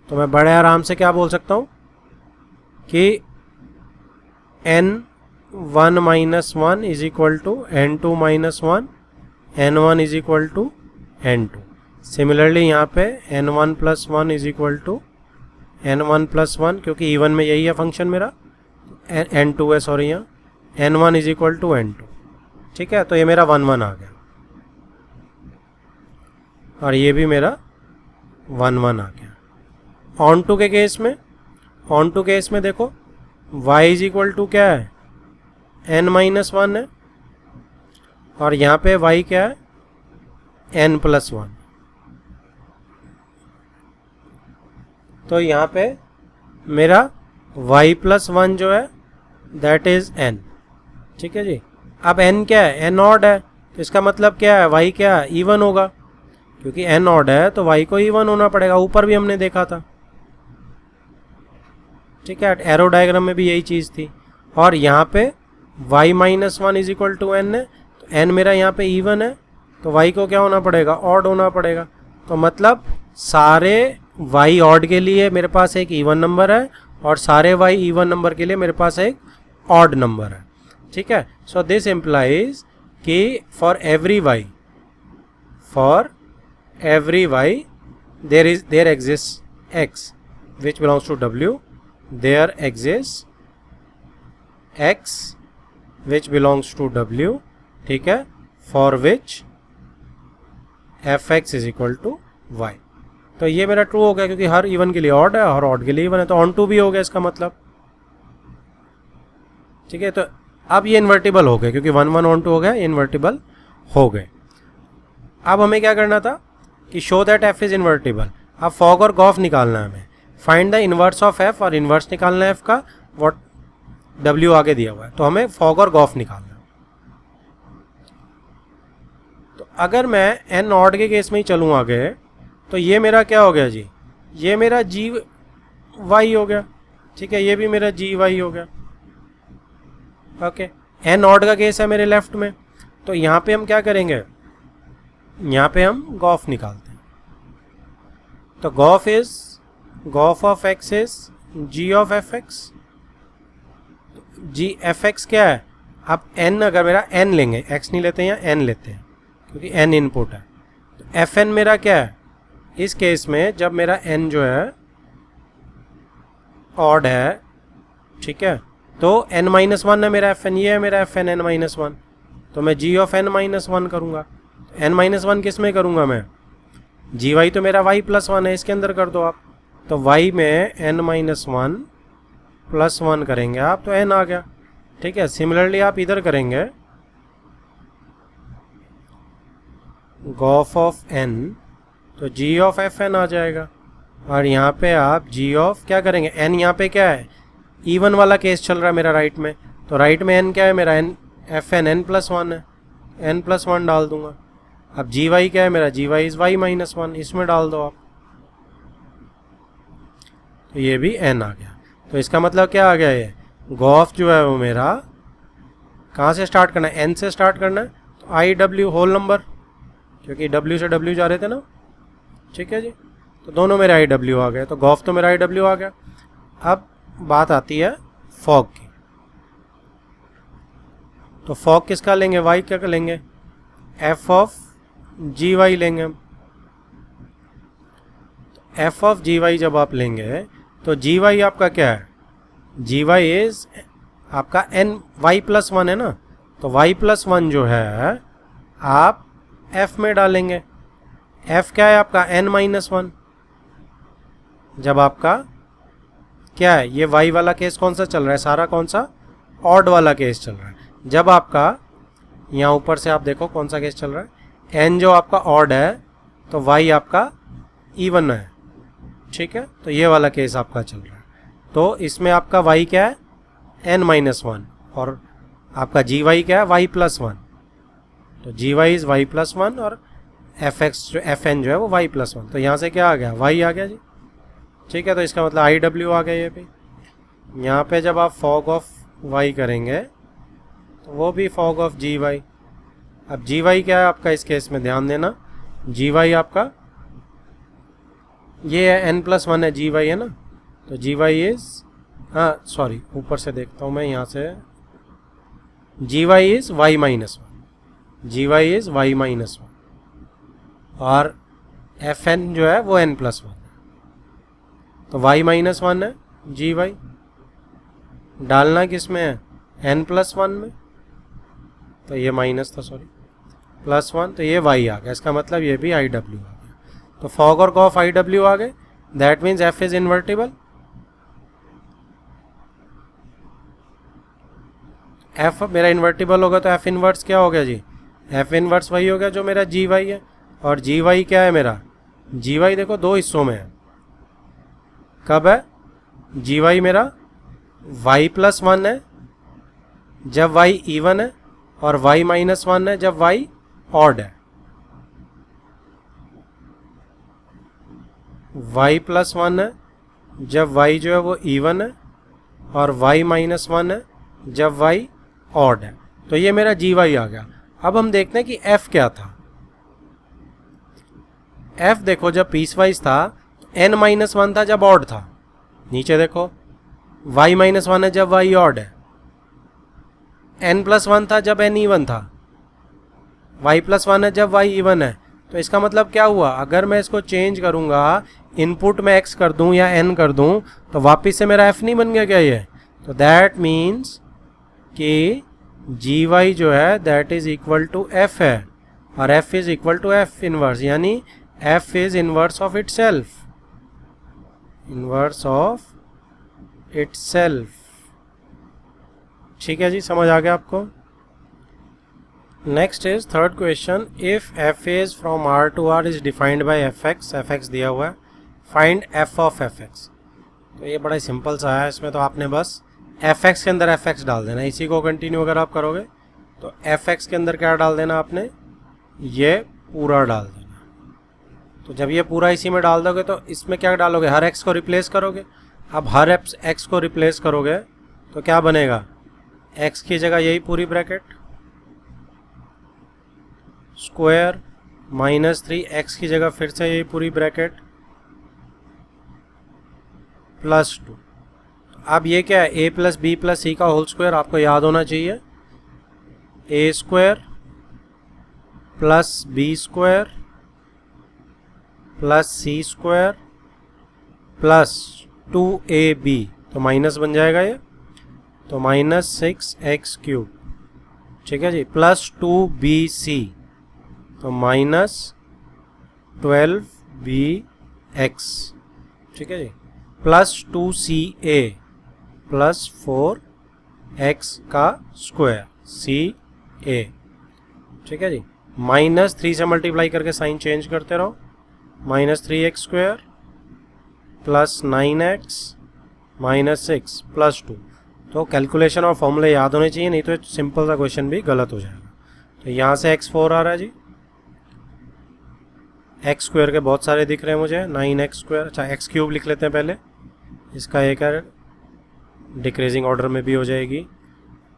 तो मैं बड़े आराम से क्या बोल सकता हूँ कि n1 minus 1 is equal to n2 minus 1, n1 is equal to n2. Similarly यहाँ पे n1 plus 1 is equal to n1 plus 1, क्योंकि इवन में यही है फंक्शन मेरा. n2 है सॉरी, यहाँ n1 is equal to n2, ठीक है. तो ये मेरा 1 1 आ गया और ये भी मेरा 1 1 आ गया. ऑन टू के केस में, ऑन टू केस में देखो y इज इक्वल टू क्या है n माइनस 1 है और यहाँ पे y क्या है n प्लस 1. तो यहाँ पे मेरा y प्लस 1 जो है दैट इज n, ठीक है जी. अब n क्या है, n ऑड है, तो इसका मतलब क्या है y क्या है इवन होगा, क्योंकि n ऑड है तो y को इवन होना पड़ेगा. ऊपर भी हमने देखा था, ठीक है. एरो डायग्राम में भी यही चीज़ थी. और यहाँ पे y minus 1 is equal to n है, तो n मेरा यहाँ पे इवन है तो y को क्या होना पड़ेगा ऑड होना पड़ेगा. तो मतलब सारे y ऑड के लिए मेरे पास एक इवन नंबर है और सारे y इवन नंबर के लिए मेरे पास एक ऑड नंबर है, ठीक है. सो दिस इम्प्लाइज कि for every y there exist x which belongs to w, there exists x which belongs to w, ठीक है, for which fx is equal to y. तो ये मेरा ट्रू हो गया क्योंकि हर इवन के लिए ऑड है, हर ऑड के लिए इवन है. तो ऑन टू भी हो गया इसका मतलब, ठीक है. तो अब ये इन्वर्टिबल हो गए क्योंकि 1 1 ऑन टू हो गया, इन्वर्टिबल हो गए. अब हमें क्या करना था कि show that f is invertible. अब फॉग और गॉफ निकालना है हमें. Find the inverse of f, और इन्वर्स निकालना है f का, व्हाट w आगे दिया हुआ है. तो हमें फॉग और गॉफ निकालना है. तो अगर मैं n ऑड के केस में ही चलूँ आगे तो ये मेरा क्या हो गया जी, ये मेरा जी वाई हो गया, ठीक है. ये भी मेरा जी वाई हो गया. ओके, एन ऑड का केस है मेरे लेफ्ट में, तो यहाँ पे हम क्या करेंगे, यहाँ पे हम गॉफ निकालते हैं। तो gof of x is g of f x. G f x क्या है, अब एन अगर मेरा एन लेंगे, एक्स नहीं लेते हैं या एन लेते हैं क्योंकि एन इनपुट है, तो एफ एन मेरा क्या है इस केस में, जब मेरा एन जो है ऑड है, ठीक है, तो एन माइनस वन है मेरा एफ एन, ये है मेरा एफ एन माइनस वन, तो मैं जी ऑफ एन माइनस वन करूँगा। एन माइनस वन किस में करूँगा मैं, जी वाई तो मेरा वाई प्लस वन है, इसके अंदर कर दो आप, तो वाई में n minus one plus one करेंगे आप, तो एन आ गया, ठीक है। सिमिलरली आप इधर करेंगे गॉफ ऑफ एन, तो जी ऑफ एफ एन आ जाएगा, और यहाँ पे आप जी ऑफ क्या करेंगे, एन यहाँ पे क्या है इवन वाला केस चल रहा है मेरा राइट में, तो राइट में एन क्या है मेरा, n f n n plus one है, एन प्लस वन डाल दूंगा। अब जी वाई क्या है मेरा, g y is y minus one, इसमें डाल दो आप, तो ये भी एन आ गया। तो इसका मतलब क्या आ गया, ये गॉफ जो है वो मेरा कहाँ से स्टार्ट करना है, एन से स्टार्ट करना है, तो आई डब्ल्यू होल नंबर, क्योंकि डब्ल्यू से डब्ल्यू जा रहे थे ना, ठीक है जी, तो दोनों मेरे आई डब्ल्यू आ गए, तो गॉफ तो मेरा आई डब्ल्यू आ गया। अब बात आती है फॉग की, तो फॉग किसका लेंगे, वाई क्या लेंगे, एफ ऑफ जी वाई लेंगे हम। एफ ऑफ जी वाई जब आप लेंगे तो जी वाई आपका क्या है, जी वाई इज आपका एन वाई प्लस वन है ना, तो वाई प्लस वन जो है आप एफ में डालेंगे। एफ क्या है आपका, एन माइनस वन। जब आपका क्या है, ये वाई वाला केस कौन सा चल रहा है, सारा कौन सा ऑड वाला केस चल रहा है। जब आपका यहाँ ऊपर से आप देखो कौन सा केस चल रहा है, एन जो आपका ऑड है तो वाई आपका इवन है, ठीक है, तो ये वाला केस आपका चल रहा है। तो इसमें आपका वाई क्या है, एन माइनस वन, और आपका जी वाई क्या है, वाई प्लस वन, तो g y is y plus one, और एफ एक्स जो एफ एन जो है वो वाई प्लस वन, तो यहाँ से क्या आ गया, वाई आ गया जी, ठीक है। तो इसका मतलब आई डब्ल्यू आ गया ये भी। यहाँ पे जब आप फॉग ऑफ वाई करेंगे तो वो भी फॉग ऑफ जी वाई। अब जी वाई क्या है आपका, इस केस में ध्यान देना, जी वाई आपका ये है एन प्लस वन है, जी वाई है ना, तो जी वाई इज, हाँ सॉरी ऊपर से देखता हूँ मैं यहाँ से, g y is y minus one, g y is y minus one, और एफ एन जो है वो एन प्लस वन, तो वाई माइनस वन है जी वाई, डालना किस में है, एन प्लस वन में, तो ये माइनस था सॉरी, प्लस वन, तो ये वाई आ गया, इसका मतलब ये भी आई डब्ल्यू आ गया। तो फॉग और गॉफ आई डब्ल्यू आ गए, that means F is invertible. F मेरा इन्वर्टिबल होगा तो एफ इनवर्स क्या हो गया जी, एफ इनवर्स वही हो गया जो मेरा जी वाई है, और जी वाई क्या है मेरा, जी वाई देखो दो हिस्सों में है, कब है, जी वाई मेरा वाई प्लस वन है जब वाई इवन है, और वाई माइनस वन है जब वाई ऑड है। वाई प्लस वन है जब वाई जो है वो इवन है, और वाई माइनस वन है जब वाई ऑड है, तो ये मेरा जी वाई आ गया। अब हम देखते हैं कि एफ क्या था। एफ देखो जब पीस वाइज था एन माइनस वन था जब ऑड था, नीचे देखो वाई माइनस वन है जब वाई ऑड है, एन प्लस वन था जब एन इवन था, वाई प्लस वन है जब वाई इवन है। तो इसका मतलब क्या हुआ, अगर मैं इसको चेंज करूंगा, इनपुट में एक्स कर दूं या एन कर दूं, तो वापिस से मेरा एफ नहीं बन गया क्या ये, तो दैट मीन्स कि जी वाई जो है that is equal to f है, और f is equal to f inverse, यानी f is inverse of itself, inverse of itself. ठीक है जी, समझ आ गया आपको। Next is third question, if f is from R to R is defined by f x दिया हुआ है, find f of f x. तो ये बड़ा ही सिंपल सा है, इसमें तो आपने बस एफ एक्स के अंदर एफ एक्स डाल देना, इसी को कंटिन्यू अगर आप करोगे तो एफ एक्स के अंदर क्या डाल देना आपने, ये पूरा डाल देना। तो जब ये पूरा इसी में डाल दोगे तो इसमें क्या डालोगे, हर एक्स को रिप्लेस करोगे। अब हर एक्स को रिप्लेस करोगे तो क्या बनेगा, x की जगह यही पूरी ब्रैकेट, स्क्वायर -3 x की जगह फिर से यही पूरी ब्रैकेट, +2। अब ये क्या है, a + b + c का होल स्क्वायर आपको याद होना चाहिए, a² + b² + c² + 2ab, तो माइनस बन जाएगा ये, तो -6x³, ठीक है जी, +2bc, तो -12bx, ठीक है जी, +2ca +4x², ca, ठीक है जी, -3 से मल्टीप्लाई करके साइन चेंज करते रहो, -3x² + 9x -6 +2। तो कैलकुलेशन और फॉर्मूले याद होने चाहिए, नहीं तो सिंपल सा क्वेश्चन भी गलत हो जाएगा। तो यहाँ से x4 आ रहा है जी, x² के बहुत सारे दिख रहे हैं मुझे, 9x², अच्छा x³ लिख लेते हैं पहले, इसका एक है डिक्रीजिंग ऑर्डर में भी हो जाएगी,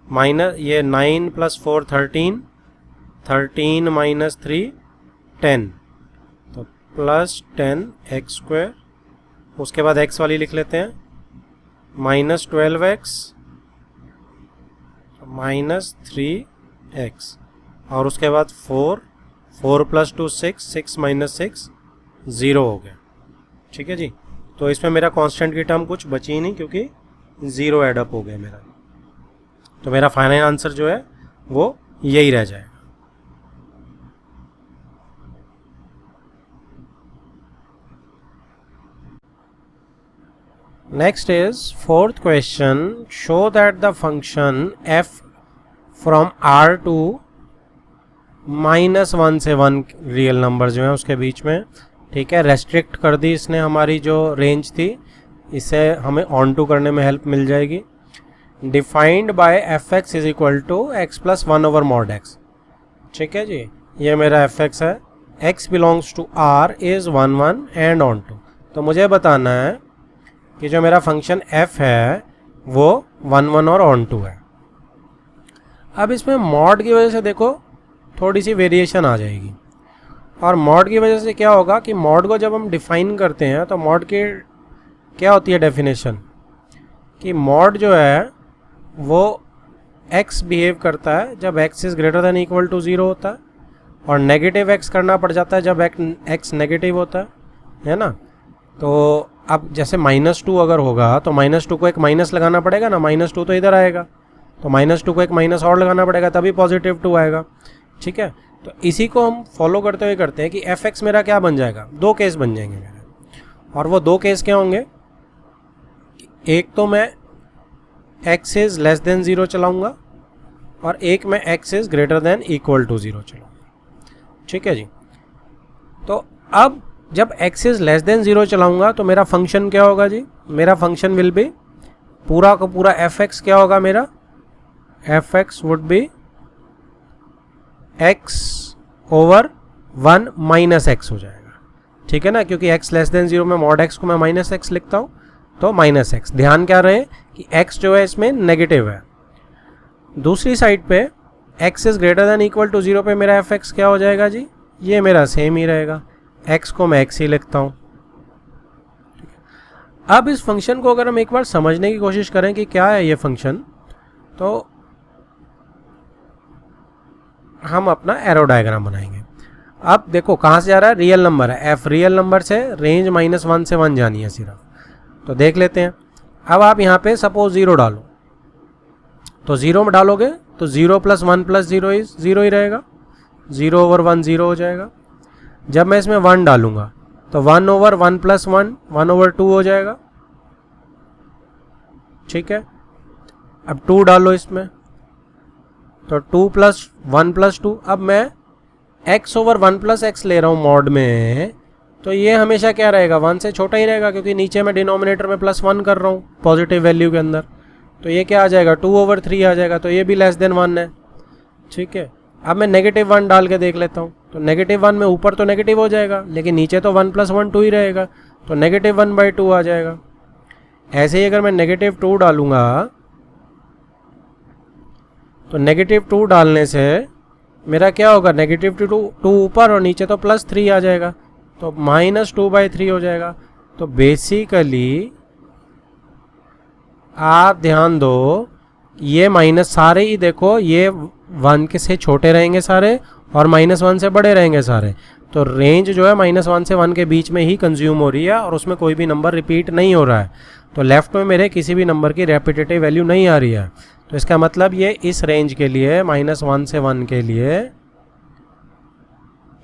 माइनस ये 9 + 4 13, 13 - 3 10, तो +10x², उसके बाद x वाली लिख लेते हैं, -12x -3x, और उसके बाद 4 + 2 6, 6 - 6 0 हो गया, ठीक है जी। तो इसमें मेरा कांस्टेंट की टर्म कुछ बची ही नहीं, क्योंकि 0 एडअप हो गया मेरा, तो मेरा फाइनल आंसर जो है वो यही रह जाएगा। Next is fourth question. Show that the function f from r to -1 से 1 रियल नंबर जो है उसके बीच में, ठीक है, रेस्ट्रिक्ट कर दी इसने हमारी जो रेंज थी, इससे हमें ऑन टू करने में हेल्प मिल जाएगी। Defined by fx is equal to x + 1/mod x, ठीक है जी, ये मेरा fx है, x belongs to r is 1 1 and onto. तो मुझे बताना है कि जो मेरा फंक्शन f है वो 1 1 और ऑन टू है। अब इसमें मॉड की वजह से देखो थोड़ी सी वेरिएशन आ जाएगी, और मॉड की वजह से क्या होगा कि मॉड को जब हम डिफाइन करते हैं तो मॉड की क्या होती है डेफिनेशन, कि मॉड जो है वो x बिहेव करता है जब x is greater than equal to 0 होता है, और नेगेटिव x करना पड़ जाता है जब x नेगेटिव होता है ना। तो अब जैसे -2 अगर होगा तो -2 को एक माइनस लगाना पड़ेगा ना, -2 तो इधर आएगा, तो -2 को एक माइनस और लगाना पड़ेगा तभी +2 आएगा, ठीक है। तो इसी को हम फॉलो करते हुए करते हैं कि fx मेरा क्या बन जाएगा, 2 केस बन जाएंगे मेरे, और वो 2 केस क्या होंगे, एक तो मैं x इज़ लेस देन 0 चलाऊंगा, और एक मैं x is greater than equal to 0 चलाऊंगा, ठीक है जी। तो अब जब x इज़ लेस देन 0 चलाऊंगा तो मेरा फंक्शन क्या होगा जी, मेरा फंक्शन विल बी पूरा का पूरा fx क्या होगा मेरा, fx would be x/1 -x हो जाएगा, ठीक है ना, क्योंकि x लेस देन 0 में मॉड x को मैं -x लिखता हूँ, तो -x। ध्यान क्या रहे कि x जो है इसमें नेगेटिव है। दूसरी साइड पे x is greater than equal to 0 पे मेरा fx क्या हो जाएगा जी, ये मेरा सेम ही रहेगा, x को मैं x ही लिखता हूँ। अब इस फंक्शन को अगर हम एक बार समझने की कोशिश करें कि क्या है ये फंक्शन, तो हम अपना एरो डायग्राम बनाएंगे। अब देखो कहाँ से जा रहा है, रियल नंबर है, f रियल नंबर से रेंज -1 से 1 जानी है सिर्फ, तो देख लेते हैं। अब आप यहाँ पे सपोज 0 डालो, तो 0 में डालोगे तो 0 + 1 + 0 इज 0 ही रहेगा, 0/1 0 हो जाएगा। जब मैं इसमें 1 डालूंगा तो 1/1 + 1 1/2 हो जाएगा, ठीक है। अब 2 डालो इसमें तो 2 + 1 + 2, अब मैं x/1 + x ले रहा हूँ मॉड में, तो ये हमेशा क्या रहेगा, 1 से छोटा ही रहेगा, क्योंकि नीचे मैं डिनोमिनेटर में +1 कर रहा हूँ पॉजिटिव वैल्यू के अंदर, तो ये क्या आ जाएगा 2/3 आ जाएगा, तो ये भी लेस देन 1 है, ठीक है। अब मैं -1 डाल के देख लेता हूँ, तो -1 में ऊपर तो नेगेटिव हो जाएगा लेकिन नीचे तो 1 + 1 2 ही रहेगा, तो -1/2 आ जाएगा। ऐसे ही अगर मैं -2 डालूंगा तो -2 डालने से मेरा क्या होगा, -2 ऊपर और नीचे तो +3 आ जाएगा, तो -2/3 हो जाएगा। तो बेसिकली आप ध्यान दो, ये माइनस सारे ही देखो, ये 1 के से छोटे रहेंगे सारे और -1 से बड़े रहेंगे सारे। तो रेंज जो है -1 से 1 के बीच में ही कंज्यूम हो रही है और उसमें कोई भी नंबर रिपीट नहीं हो रहा है। तो लेफ्ट में मेरे किसी भी नंबर की रेपिटेटिव वैल्यू नहीं आ रही है। तो इसका मतलब ये इस रेंज के लिए -1 से 1 के लिए,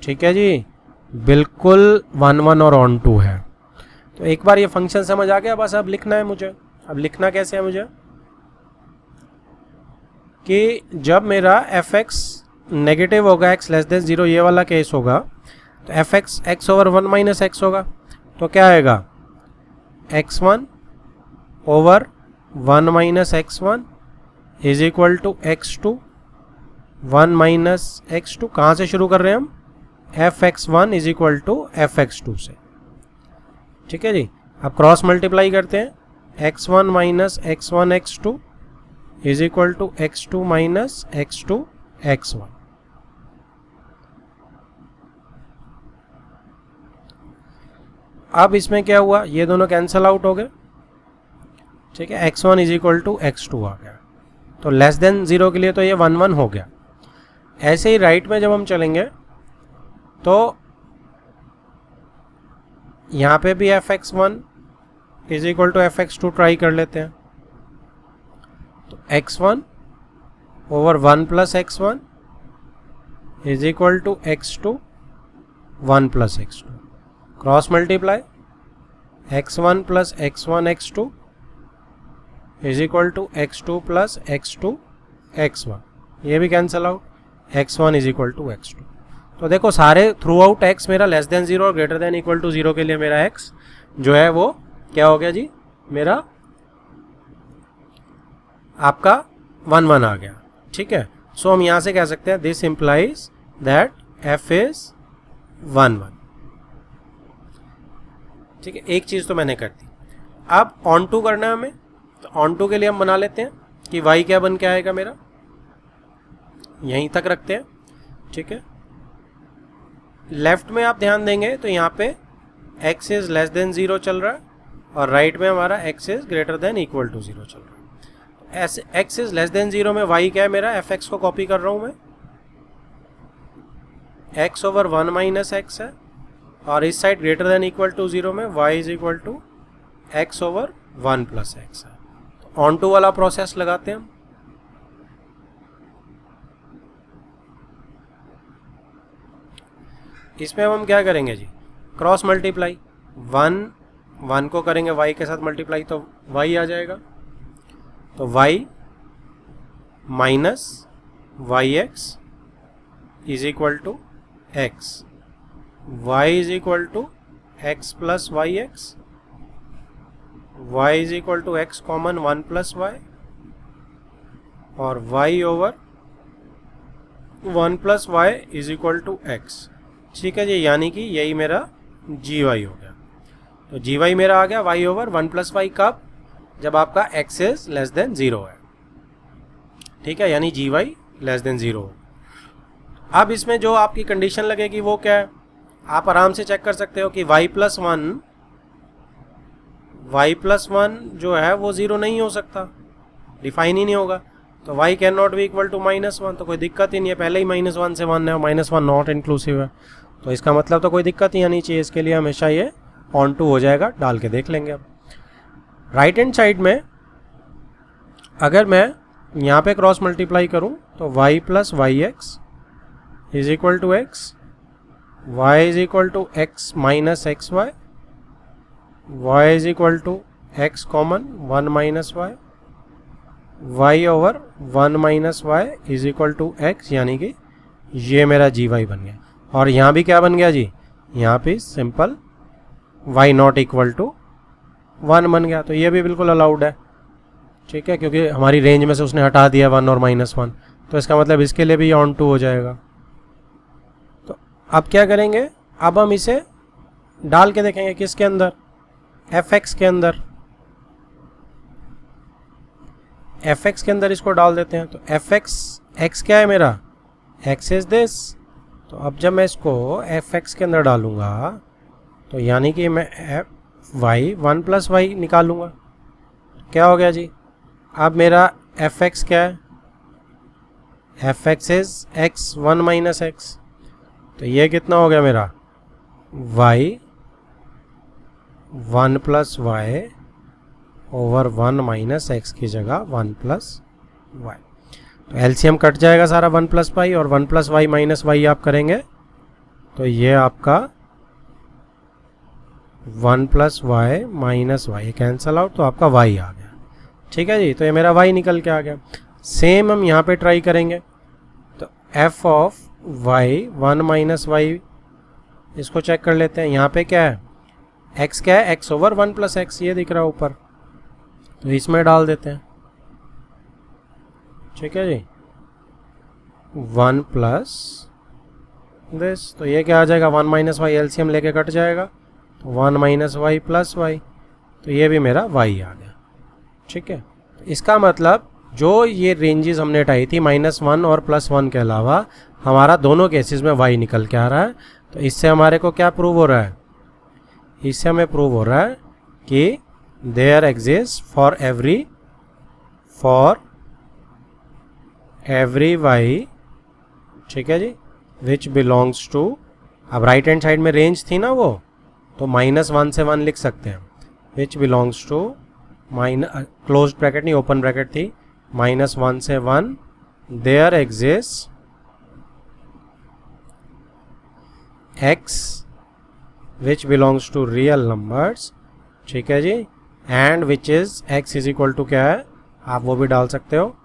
ठीक है जी, बिल्कुल 1 1 और ऑन टू है। तो एक बार ये फंक्शन समझ आ गया, बस अब लिखना है मुझे। अब लिखना कैसे है मुझे, कि जब मेरा f(x) नेगेटिव होगा, x < 0, ये वाला केस होगा, तो f(x) x/1 - x होगा। तो क्या आएगा, x1 over 1 - x1 is equal to x2 1 - x2। कहाँ से शुरू कर रहे हैं हम, f(x1) is equal to f(x2) से, ठीक है जी। अब क्रॉस मल्टीप्लाई करते हैं, x1 - x1 x2 is equal to x2 - x2 x1। अब इसमें क्या हुआ, ये दोनों कैंसल आउट हो गए, ठीक है। x1 is equal to x2 आ गया। तो <0 के लिए तो ये 1 1 हो गया। ऐसे ही राइट में जब हम चलेंगे तो यहाँ पे भी f(x1) is equal to f(x2) try कर लेते हैं। तो x1 over 1 + x1 is equal to x2 1 + x2। Cross multiply, x1 + x1 x2 is equal to x2 + x2 x1। ये भी cancel out, x1 is equal to x2। तो देखो सारे through out x मेरा <0 और > 0 के लिए मेरा x जो है वो क्या हो गया जी, मेरा आपका 1 1 आ गया, ठीक है। सो हम यहां से कह सकते हैं this implies that f is 1 1, ठीक है। एक चीज तो मैंने कर दी। अब ऑन टू करना है हमें, तो ऑन टू के लिए हम बना लेते हैं कि y क्या बन के आएगा मेरा, यहीं तक रखते हैं, ठीक है। लेफ्ट में आप ध्यान देंगे तो यहाँ पे x इज < 0 चल रहा है और राइट में हमारा x इज > 0 चल रहा है। ऐसे x इज < 0 में y क्या है मेरा, f(x) को कॉपी कर रहा हूं मैं, x over 1 - x है, और इस साइड > 0 में y is equal to x over 1 + x है। तो ऑन टू वाला प्रोसेस लगाते हैं हम। इसमें हम क्या करेंगे जी, क्रॉस मल्टीप्लाई, 1 को करेंगे y के साथ मल्टीप्लाई तो y आ जाएगा। तो y minus yx is equal to x, y is equal to x plus yx, y is equal to x common 1 plus y, और y over 1 plus y is equal to x, ठीक है जी। यानी कि यही मेरा gy हो गया। तो gy मेरा आ गया y ओवर 1 प्लस y कब, जब आपका x इज < 0 है, ठीक है, यानी gy < 0 हो। अब इसमें जो आपकी कंडीशन लगेगी वो क्या है, आप आराम से चेक कर सकते हो कि y प्लस 1 जो है वो 0 नहीं हो सकता, डिफाइन ही नहीं होगा। तो y can not be equal to -1, तो कोई दिक्कत ही नहीं है, पहले ही -1 से 1 है और -1 नॉट इंक्लूसिव है, तो इसका मतलब तो कोई दिक्कत ही आनी चाहिए। इसके लिए हमेशा ये ऑन टू हो जाएगा, डाल के देख लेंगे। अब राइट हैंड साइड में अगर मैं यहाँ पे क्रॉस मल्टीप्लाई करूँ तो y plus yx is equal to x, y is equal to x minus xy, y is equal to x common 1 minus y, y over 1 minus y is equal to x, यानी कि ये मेरा gy बन गया। और यहाँ भी क्या बन गया जी, यहाँ पे simple y not equal to 1 बन गया। तो ये भी बिल्कुल अलाउड है, ठीक है, क्योंकि हमारी रेंज में से उसने हटा दिया 1 और -1, तो इसका मतलब इसके लिए भी ऑन टू हो जाएगा। तो अब क्या करेंगे, अब हम इसे डाल के देखेंगे किसके अंदर, f(x) के अंदर। एफ एक्स के अंदर इसको डाल देते हैं। तो एफ एक्स क्या है मेरा, एक्स इज दिस। तो अब जब मैं इसको एफ एक्स के अंदर डालूंगा तो यानी कि मैं एफ वाई 1 + वाई निकालूंगा। क्या हो गया जी, अब मेरा एफ एक्स क्या है, F x is x 1 - x. तो ये कितना हो गया मेरा, y 1 + y ओवर 1 - x की जगह 1 + y। तो एलसीएम कट जाएगा सारा 1 + y और 1 + y - y आप करेंगे तो ये आपका 1 + y - y कैंसल आउट, तो आपका y आ गया। ठीक है जी, तो ये मेरा y निकल के आ गया। सेम हम यहाँ पे ट्राई करेंगे। तो f ऑफ y 1 - y इसको चेक कर लेते हैं। यहाँ पे क्या है, x क्या है, x ओवर 1 + x, ये दिख रहा है ऊपर, तो इसमें डाल देते हैं। ठीक है जी, 1 + दिस, तो ये क्या आ जाएगा, 1 - y एलसीएम लेके कट जाएगा, तो 1 - y + y, तो ये भी मेरा y आ गया। ठीक है, इसका मतलब जो ये रेंजेस हमने हटाई थी -1 और +1 के अलावा हमारा दोनों केसेस में y निकल के आ रहा है। तो इससे हमारे को क्या प्रूव हो रहा है, इससे हमें प्रूव हो रहा है कि there exist for every y, ठीक है जी, विच बिलोंग्स टू, अब राइट हैंड साइड में रेंज थी ना वो, तो -1 से 1 लिख सकते हैं, which belongs to close bracket नहीं ओपन ब्रैकेट थी, -1 से 1, there exist x which belongs to real numbers. ठीक है जी, and which is x is equal to क्या है, आप वो भी डाल सकते हो,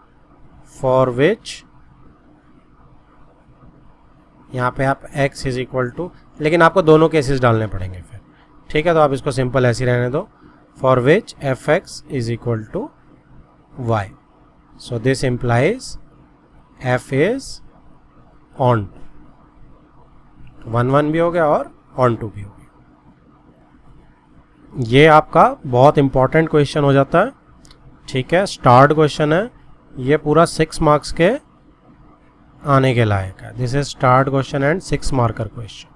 फॉर विच, यहाँ पे आप x इज इक्वल टू, लेकिन आपको दोनों केसेस डालने पड़ेंगे फिर। ठीक है, तो आप इसको सिंपल ऐसे ही रहने दो, for which f x is equal to y। So this implies f is on 1 1 भी हो गया और ऑन 2 भी हो गया। ये आपका बहुत इंपॉर्टेंट क्वेश्चन हो जाता है। ठीक है, स्टार्ट क्वेश्चन है, ये पूरा 6 मार्क्स के आने के लायक है। This is start question and 6 marker question.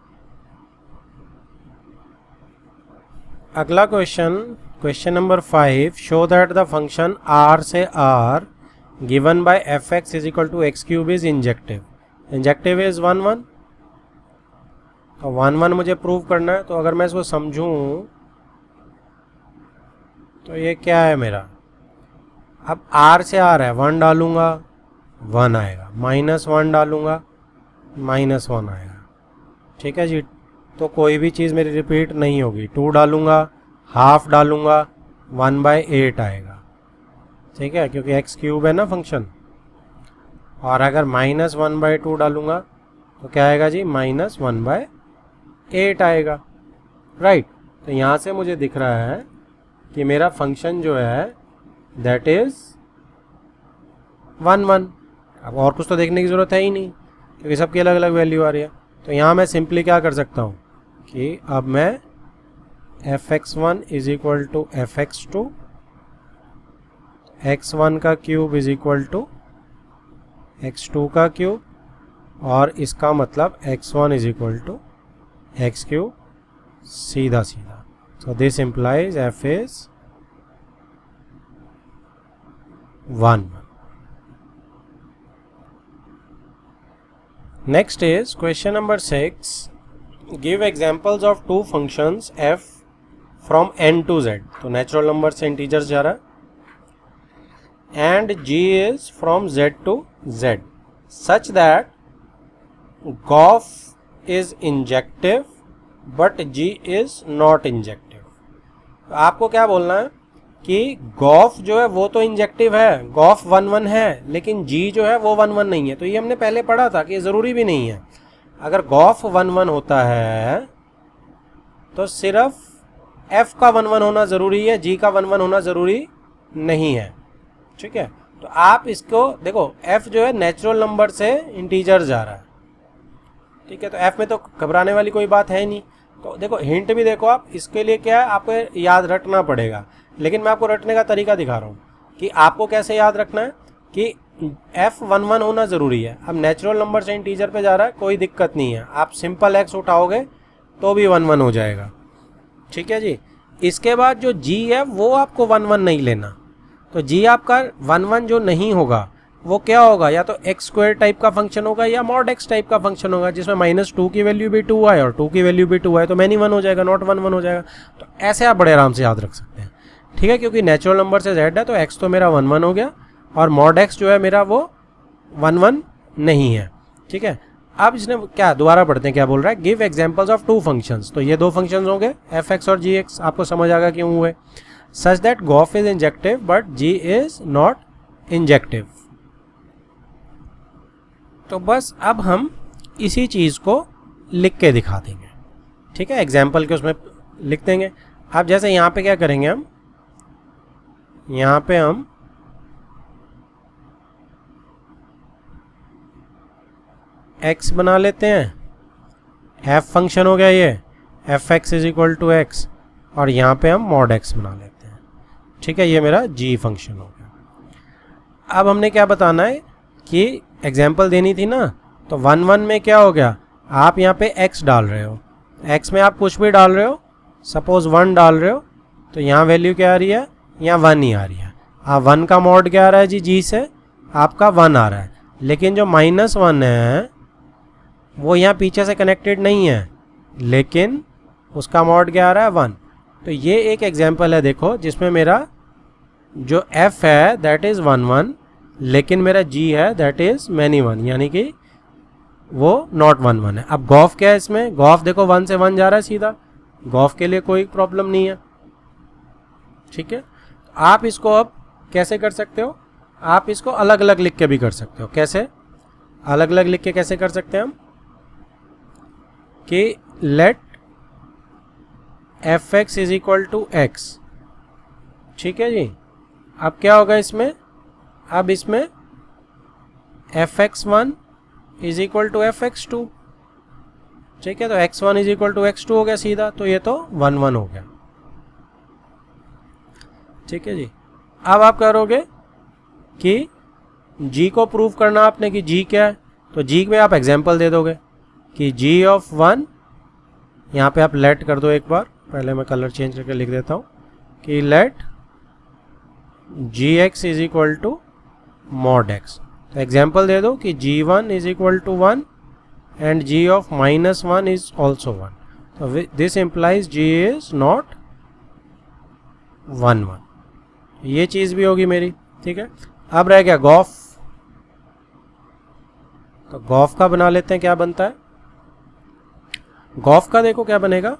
अगला question, question number 5, show that the function r से r given by f x is equal to x³ is injective. Injective is 1 1, तो 1 1 मुझे प्रूव करना है। तो अगर मैं इसको समझूं तो ये क्या है मेरा, अब r से r है, 1 डालूंगा 1 आएगा, -1 डालूंगा -1 आएगा। ठीक है जी, तो कोई भी चीज़ मेरी रिपीट नहीं होगी। 2 डालूंगा, हाफ डालूंगा, 1/8 आएगा। ठीक है, क्योंकि x³ है ना फंक्शन। और अगर -1/2 डालूंगा तो क्या आएगा जी, -1/8 आएगा। राइट, तो यहाँ से मुझे दिख रहा है कि मेरा फंक्शन जो है दैट इज 1 1। अब और कुछ तो देखने की ज़रूरत है ही नहीं, क्योंकि सबकी अलग अलग वैल्यू आ रही है। तो यहाँ मैं सिंपली क्या कर सकता हूँ कि अब मैं f(x1) is equal to f(x2), x1 का cube is equal to x2 का क्यूब, और इसका मतलब x1 is equal to x³ सीधा सीधा। सो this implies f is 1 1। Next is question number 6. Give examples of two functions f from n to z. तो natural number से integers जा रहा है, and g is from z to z such that gof is injective but g is not injective. तो आपको क्या बोलना है कि गॉफ जो है वो तो इंजेक्टिव है, गॉफ 1 1 है, लेकिन जी जो है वो 1 1 नहीं है। तो ये हमने पहले पढ़ा था कि ये ज़रूरी भी नहीं है। अगर गॉफ 1 1 होता है तो सिर्फ एफ का 1 1 होना ज़रूरी है, जी का 1 1 होना ज़रूरी नहीं है। ठीक है, तो आप इसको देखो, एफ जो है नेचुरल नंबर से इंटीजर जा रहा है। ठीक है, तो एफ में तो घबराने वाली कोई बात है नहीं। तो देखो हिंट भी देखो आप, इसके लिए क्या है, आपको याद रखना पड़ेगा, लेकिन मैं आपको रटने का तरीका दिखा रहा हूँ। कि आपको कैसे याद रखना है कि f11 होना ज़रूरी है। अब नेचुरल नंबर से इंटीजर पे जा रहा है, कोई दिक्कत नहीं है, आप सिंपल x उठाओगे तो भी 11 हो जाएगा। ठीक है जी। इसके बाद जो g है वो आपको 11 नहीं लेना, तो g आपका 11 जो नहीं होगा वो क्या होगा, या तो एक्स स्क्वायर टाइप का फंक्शन होगा या मॉड एक्स टाइप का फंक्शन होगा, जिसमें -2 की वैल्यू भी 2 है और 2 की वैल्यू भी 2 है, तो मैनी 1 हो जाएगा, नॉट 1 हो जाएगा। तो ऐसे आप बड़े आराम से याद रख सकते हैं। ठीक है, क्योंकि नेचुरल नंबर से z है तो x तो मेरा 1 हो गया और मॉड x जो है मेरा वो 1 नहीं है। ठीक है, अब इसने क्या दोबारा पढ़ते हैं क्या बोल रहा है, गिव एग्जांपल्स ऑफ 2 फंक्शंस। तो ये 2 फंक्शंस होंगे f(x) और g(x), आपको समझ आ गया क्यों हुए। सच दैट गोफ is injective but g is not injective. तो बस अब हम इसी चीज़ को लिख के दिखा देंगे। ठीक है, एग्जाम्पल के उसमें लिख देंगे। अब जैसे यहाँ पे क्या करेंगे, हम यहाँ पे हम x बना लेते हैं, f फंक्शन हो गया ये, f(x) is equal to x, और यहाँ पे हम मॉड x बना लेते हैं। ठीक है, ये मेरा g फंक्शन हो गया। अब हमने क्या बताना है कि एग्जाम्पल देनी थी ना, तो 1 में क्या हो गया, आप यहाँ पे x डाल रहे हो, x में आप कुछ भी डाल रहे हो, सपोज 1 डाल रहे हो, तो यहाँ वैल्यू क्या आ रही है, यहाँ 1 ही आ रही है। आप 1 का मॉड क्या आ रहा है जी से, आपका 1 आ रहा है, लेकिन जो -1 है वो यहाँ पीछे से कनेक्टेड नहीं है, लेकिन उसका मॉड क्या आ रहा है 1। तो ये एक एग्जाम्पल है देखो, जिसमें मेरा जो f है दैट इज़ 1, लेकिन मेरा g है दैट इज मैनी 1, यानी कि वो नॉट 1 है। अब गॉफ क्या है इसमें, गॉफ देखो 1 से 1 जा रहा है सीधा, गॉफ के लिए कोई प्रॉब्लम नहीं है। ठीक है, आप इसको अब कैसे कर सकते हो, आप इसको अलग अलग लिख के भी कर सकते हो। कैसे अलग अलग लिख के कैसे कर सकते हैं हम, कि let f(x) is equal to x। ठीक है जी, अब क्या होगा इसमें, अब इसमें f(x1) is equal to f(x2). ठीक है, तो x1 is equal to x2 हो गया सीधा, तो ये तो 1 हो गया। ठीक है जी, अब आप करोगे कि g को प्रूव करना आपने कि g क्या है, तो g में आप एग्जाम्पल दे दोगे कि g ऑफ 1, यहाँ पे आप लेट कर दो एक बार, पहले मैं कलर चेंज करके लिख देता हूँ कि let gx is equal to mod x। तो एग्जाम्पल दे दो कि g1 is equal to 1 and g of -1 is also 1। तो this implies g is not 1। ये चीज़ भी होगी मेरी। ठीक है, अब रह गया गॉफ। तो गॉफ का बना लेते हैं, क्या बनता है गॉफ का, देखो क्या बनेगा,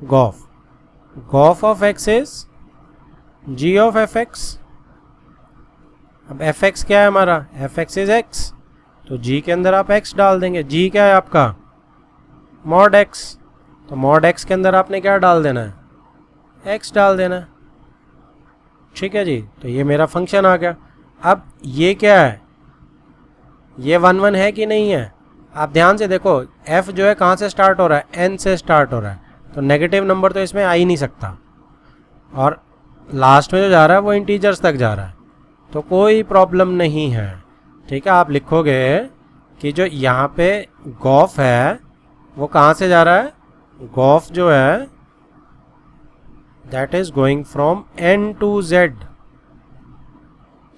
Gauff of x is g of f(x). अब f(x) क्या है हमारा, f(x) इज x, तो g के अंदर आप x डाल देंगे। g क्या है आपका, मॉड x, तो मॉड x के अंदर आपने क्या डाल देना है, x डाल देना है। ठीक है जी, तो ये मेरा फंक्शन आ गया। अब ये क्या है, ये 1 है कि नहीं है, आप ध्यान से देखो, f जो है कहाँ से स्टार्ट हो रहा है, n से स्टार्ट हो रहा है, तो नेगेटिव नंबर तो इसमें आ ही नहीं सकता, और लास्ट में जो जा रहा है वो इंटीजर्स तक जा रहा है, तो कोई प्रॉब्लम नहीं है। ठीक है, आप लिखोगे कि जो यहाँ पे गॉफ है वो कहाँ से जा रहा है, गॉफ जो है that is going from n to z।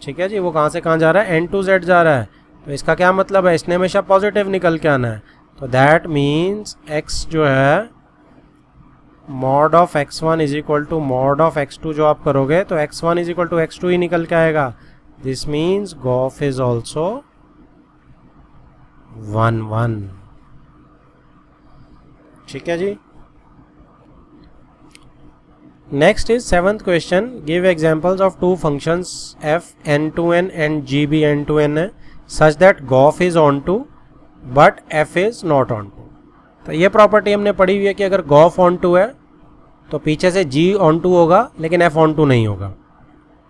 ठीक है जी, वो कहाँ से कहाँ जा रहा है, n to z जा रहा है, तो इसका क्या मतलब है, इसने हमेशा पॉजिटिव निकल के आना है, तो दैट मीन्स x जो है mod of x1 is equal to mod of x2 जो आप करोगे तो x1 is equal to x2 ही निकल के आएगा। This means gof is also 1। ठीक है जी, next is 7th question, give examples of 2 functions f n2n and g भी n2n है, such that gof is onto but f is not onto. तो ये प्रॉपर्टी हमने पढ़ी हुई है कि अगर गॉफ ऑन टू है तो पीछे से g ऑन टू होगा लेकिन f ऑन टू नहीं होगा।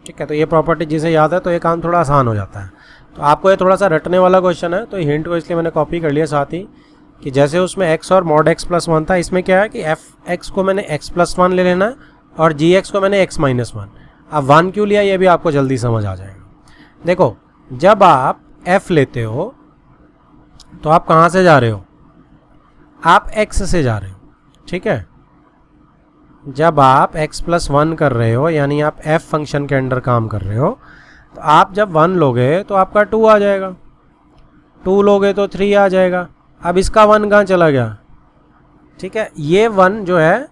ठीक है, तो ये प्रॉपर्टी जिसे याद है तो ये काम थोड़ा आसान हो जाता है। तो आपको ये थोड़ा सा रटने वाला क्वेश्चन है, तो हिंट को इसलिए मैंने कॉपी कर लिया साथ ही, कि जैसे उसमें x और मॉड x प्लस 1 था, इसमें क्या है कि f(x) को मैंने x प्लस 1 ले लेना है और जी एक्स को मैंने एक्स माइनस वन। अब वन क्यों लिया ये भी आपको जल्दी समझ आ जाएगा। देखो जब आप एफ लेते हो तो आप कहाँ से जा रहे हो, आप एक्स से जा रहे हो, ठीक है। जब आप एक्स प्लस वन कर रहे हो यानी आप एफ फंक्शन के अंडर काम कर रहे हो, तो आप जब वन लोगे तो आपका टू आ जाएगा, टू लोगे तो थ्री आ जाएगा। अब इसका वन कहाँ चला गया, ठीक है। ये वन जो है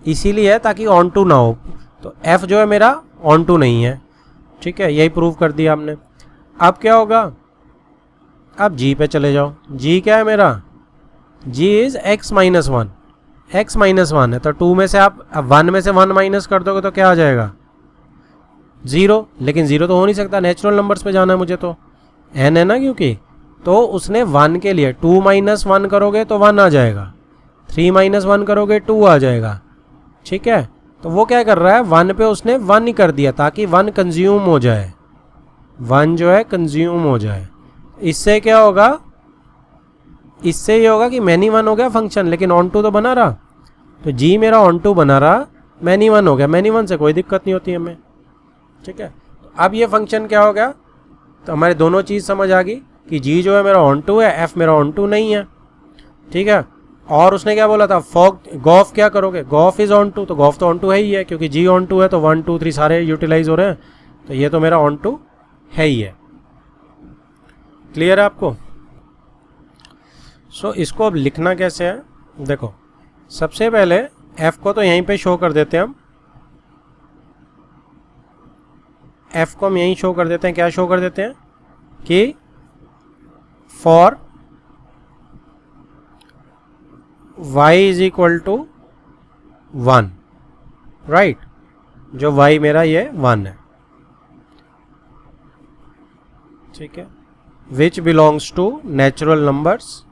इसीलिए है ताकि ऑन टू ना हो, तो एफ जो है मेरा ऑन टू नहीं है, ठीक है। यही प्रूव कर दिया हमने। अब क्या होगा, अब जी पे चले जाओ। जी क्या है मेरा, G is x minus one, x minus one है, तो टू में से आप वन में से वन माइनस कर दोगे तो क्या आ जाएगा, जीरो। लेकिन जीरो तो हो नहीं सकता, नेचुरल नंबर्स पे जाना है मुझे, तो एन है ना, क्योंकि तो उसने वन के लिए टू माइनस वन करोगे तो वन आ जाएगा, थ्री माइनस वन करोगे टू आ जाएगा, ठीक है। तो वो क्या कर रहा है, वन पे उसने वन ही कर दिया ताकि वन कंज्यूम हो जाए, वन जो है कंज्यूम हो जाए। इससे क्या होगा, इससे ये होगा कि मैनी वन हो गया फंक्शन, लेकिन ऑन टू तो बना रहा, तो जी मेरा ऑन टू बना रहा, मैनी वन हो गया, मैनी वन से कोई दिक्कत नहीं होती हमें, ठीक है। तो अब ये फंक्शन क्या हो गया, तो हमारे दोनों चीज़ समझ आ गई कि जी जो है मेरा ऑन टू है, एफ मेरा ऑन टू नहीं है, ठीक है। और उसने क्या बोला था, फॉग गॉफ क्या करोगे, गॉफ इज ऑन टू, तो गॉफ तो ऑन टू है ही है, क्योंकि जी ऑन टू है तो वन टू थ्री सारे यूटिलाइज हो रहे हैं, तो ये तो मेरा ऑन टू है ही है। क्लियर है आपको। सो इसको अब लिखना कैसे है, देखो सबसे पहले एफ को तो यहीं पे शो कर देते हैं हम, एफ को हम यहीं शो कर देते हैं। क्या शो कर देते हैं कि for y is equal to one, right, जो y मेरा ये वन है, ठीक है, which belongs to natural numbers,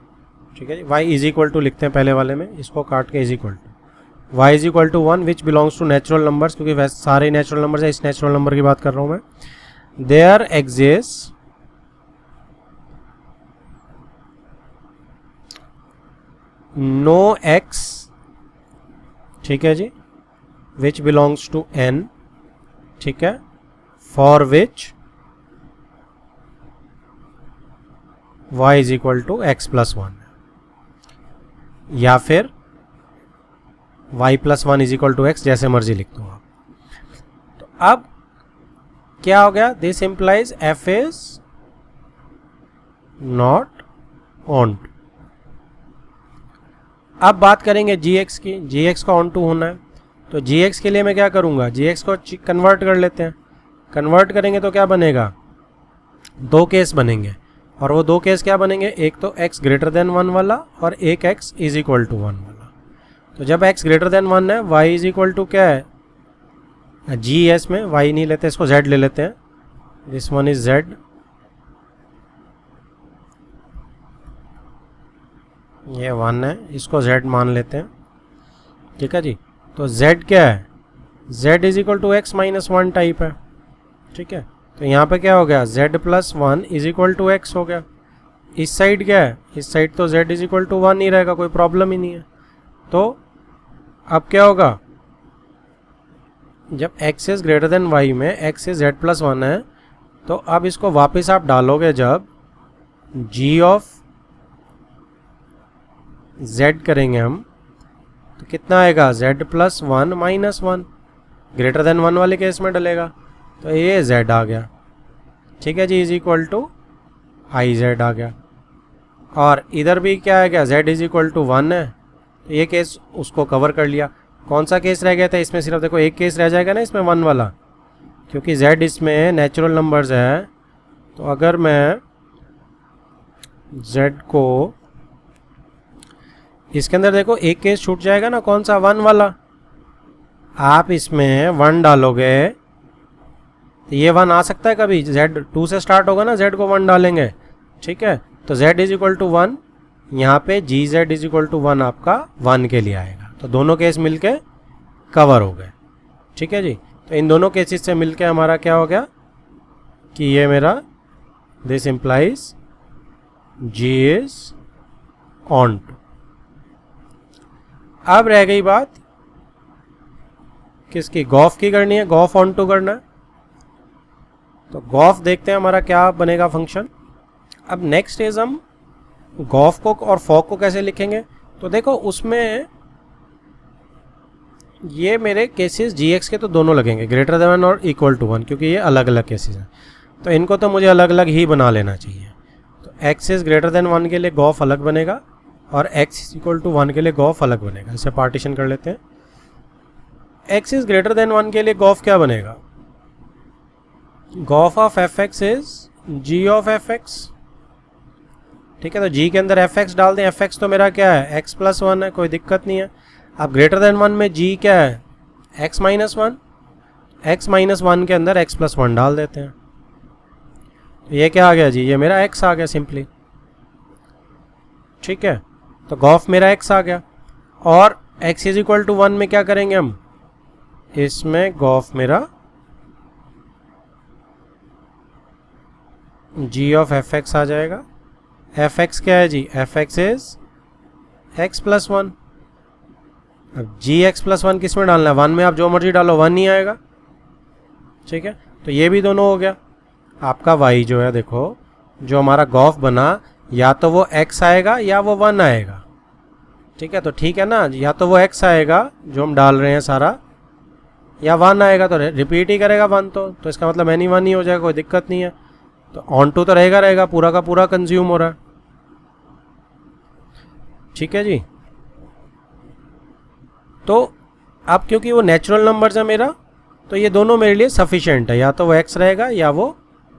ठीक है। y इज इक्वल टू लिखते हैं पहले वाले में, इसको काट के is equal to y is equal to one which belongs to natural numbers, क्योंकि वैसे सारे नेचुरल नंबर्स है, इस नेचुरल नंबर की बात कर रहा हूं मैं। देयर एग्जिस्ट नो x, ठीक है जी, विच बिलोंग्स टू n, ठीक है, for which y is equal to x plus one, या फिर y plus one is equal to x, जैसे मर्जी लिख दो आप। तो अब क्या हो गया, this implies f is not onto. अब बात करेंगे gx की, gx का ऑन टू होना है, तो gx के लिए मैं क्या करूंगा, gx को कन्वर्ट कर लेते हैं। कन्वर्ट करेंगे तो क्या बनेगा, दो केस बनेंगे, और वो दो केस क्या बनेंगे, एक तो x ग्रेटर देन वन वाला और एक x is equal to one वाला। तो जब x ग्रेटर देन वन है, y इज इक्वल टू क्या है, g है इसमें, y नहीं लेते, इसको z ले लेते हैं, दिस वन इज z, ये वन है, इसको z मान लेते हैं, ठीक है जी। तो z क्या है, z is equal to x minus one type है, ठीक है। तो यहाँ पे क्या हो गया, z plus one is equal to x हो गया। इस साइड क्या है, इस साइड तो z is equal to one ही रहेगा, कोई प्रॉब्लम ही नहीं है। तो अब क्या होगा, जब x is greater than y में x is z plus one है, तो अब इसको वापस आप डालोगे, जब g ऑफ z करेंगे हम, तो कितना आएगा, z plus one minus one, greater than one वाले केस में डलेगा, तो ये z आ गया, ठीक है जी, is equal to I z आ गया। और इधर भी क्या आ गया, z is equal to one है, तो ये केस उसको कवर कर लिया। कौन सा केस रह गया था इसमें, सिर्फ देखो एक केस रह जाएगा ना इसमें, वन वाला, क्योंकि z इसमें नेचुरल नंबर्स है। तो अगर मैं z को इसके अंदर देखो, एक केस छूट जाएगा ना, कौन सा, वन वाला। आप इसमें वन डालोगे तो ये वन आ सकता है कभी, z टू से स्टार्ट होगा ना, z को वन डालेंगे, ठीक है। तो z is equal to one, यहाँ पे g z is equal to one आपका वन के लिए आएगा, तो दोनों केस मिलके कवर हो गए, ठीक है जी। तो इन दोनों केसेस से मिलके हमारा क्या हो गया कि ये मेरा this implies g is onto. अब रह गई बात किसकी, गॉफ की करनी है, गॉफ ऑन टू करना है। तो गॉफ देखते हैं हमारा क्या बनेगा फंक्शन। अब नेक्स्ट इज हम गॉफ को और फॉक को कैसे लिखेंगे। तो देखो उसमें ये मेरे केसेस gx के तो दोनों लगेंगे, ग्रेटर देन और इक्वल टू 1, क्योंकि ये अलग अलग केसेस हैं। तो इनको तो मुझे अलग अलग ही बना लेना चाहिए। तो x इज ग्रेटर देन 1 के लिए गॉफ अलग बनेगा और x इज इक्वल टू 1 के लिए गॉफ अलग बनेगा। इसे पार्टीशन कर लेते हैं। x इज ग्रेटर देन 1 के लिए गॉफ क्या बनेगा, Gauff of fx is g of fx। ठीक है, तो g के अंदर fx डाल दें। fx तो मेरा क्या है, x प्लस 1 है, कोई दिक्कत नहीं है। अब ग्रेटर देन 1 में g क्या है, x माइनस 1, x माइनस 1 के अंदर x प्लस 1 डाल देते हैं। तो ये क्या आ गया जी, ये मेरा x आ गया सिंपली। ठीक है, तो गॉफ मेरा x आ गया। और x इज इक्वल टू 1 में क्या करेंगे हम, इसमें गॉफ मेरा g ऑफ fx आ जाएगा। fx क्या है जी, fx इज x प्लस 1। अब जी एक्स प्लस 1 किस में डालना है, 1 में आप जो मर्जी डालो 1 नहीं आएगा। ठीक है, तो ये भी दोनों हो गया। आपका y जो है देखो, जो हमारा गॉफ बना, या तो वो x आएगा या वो 1 आएगा। ठीक है, तो ठीक है ना, या तो वो x आएगा जो हम डाल रहे हैं सारा, या 1 आएगा। तो रिपीट ही करेगा 1, तो इसका मतलब एनी 1 ही हो जाएगा, कोई दिक्कत नहीं है। तो ऑन टू तो रहेगा, पूरा का पूरा कंज्यूम हो रहा है। ठीक है जी। तो अब क्योंकि वो नेचुरल नंबर्स है मेरा, तो ये दोनों मेरे लिए सफिशिएंट है, या तो वो x रहेगा या वो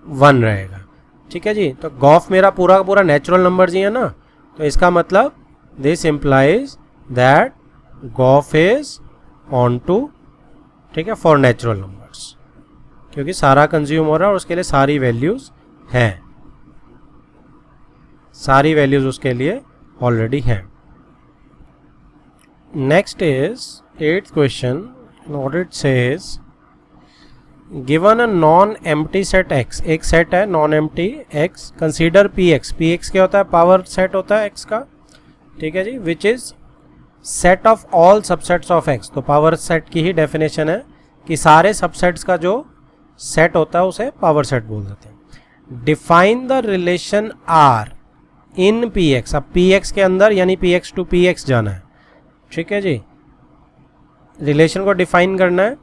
1 रहेगा। ठीक है जी, तो गॉफ मेरा पूरा का पूरा नेचुरल नंबर्स ही है ना, तो इसका मतलब this implies that gof is onto, ठीक है, फॉर नेचुरल नंबर्स, क्योंकि सारा कंज्यूम हो रहा है और उसके लिए सारी वैल्यूज हैं, सारी वैल्यूज उसके लिए ऑलरेडी हैं। Next is 8th question. What it says, given a non-empty set x, एक सेट है non-empty x, consider px, px क्या होता है, पावर सेट होता है x का। ठीक है जी, which is set of all subsets of x। तो पावर सेट की ही डेफिनेशन है कि सारे सबसेट्स का जो सेट होता है उसे पावर सेट बोल देते हैं। Define the relation r in px। अब px के अंदर यानी px टू px जाना है। ठीक है जी, रिलेशन को डिफाइन करना है।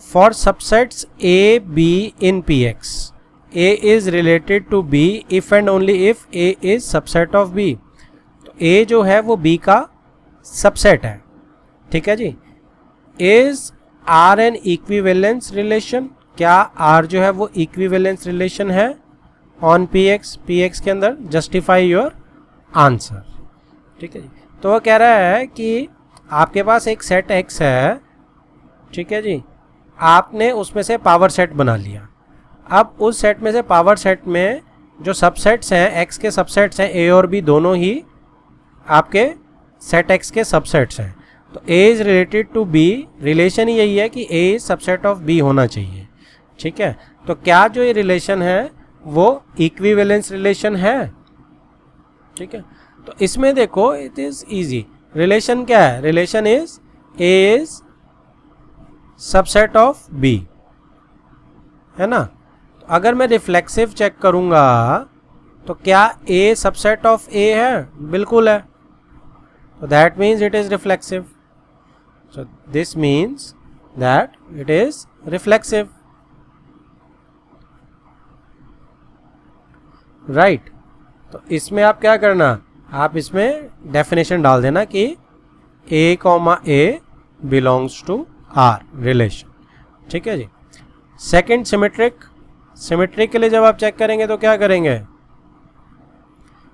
For subsets a b in p x, a is related to b if and only if a is subset of b. तो ए जो है वो बी का सबसेट है। ठीक है जी। Is R an equivalence relation, क्या आर जो है वो इक्विवेलेंस रिलेशन है ऑन पी एक्स के अंदर। Justify your answer. ठीक है जी, तो वो कह रहा है कि आपके पास एक सेट x है। ठीक है जी, आपने उसमें से पावर सेट बना लिया। अब उस सेट में से पावर सेट में जो सबसेट्स हैं, x के सबसेट्स हैं, a और b दोनों ही आपके सेट x के सबसेट्स हैं। तो a is related to b, relation ही यही है कि a is subset of b होना चाहिए। ठीक है, तो क्या जो ये रिलेशन है वो इक्विवेलेंस रिलेशन है। ठीक है, तो इसमें देखो इट इज इजी। रिलेशन क्या है, relation is a is subset of b, है ना। तो अगर मैं रिफ्लेक्सिव चेक करूंगा तो क्या a सबसेट ऑफ a है, बिल्कुल है। तो that means it is reflexive. So this means that it is reflexive, right. तो इसमें आप क्या करना, आप इसमें डेफिनेशन डाल देना कि a comma a belongs to r relation. ठीक है जी। सेकंड सिमेट्रिक, सिमेट्रिक के लिए जब आप चेक करेंगे तो क्या करेंगे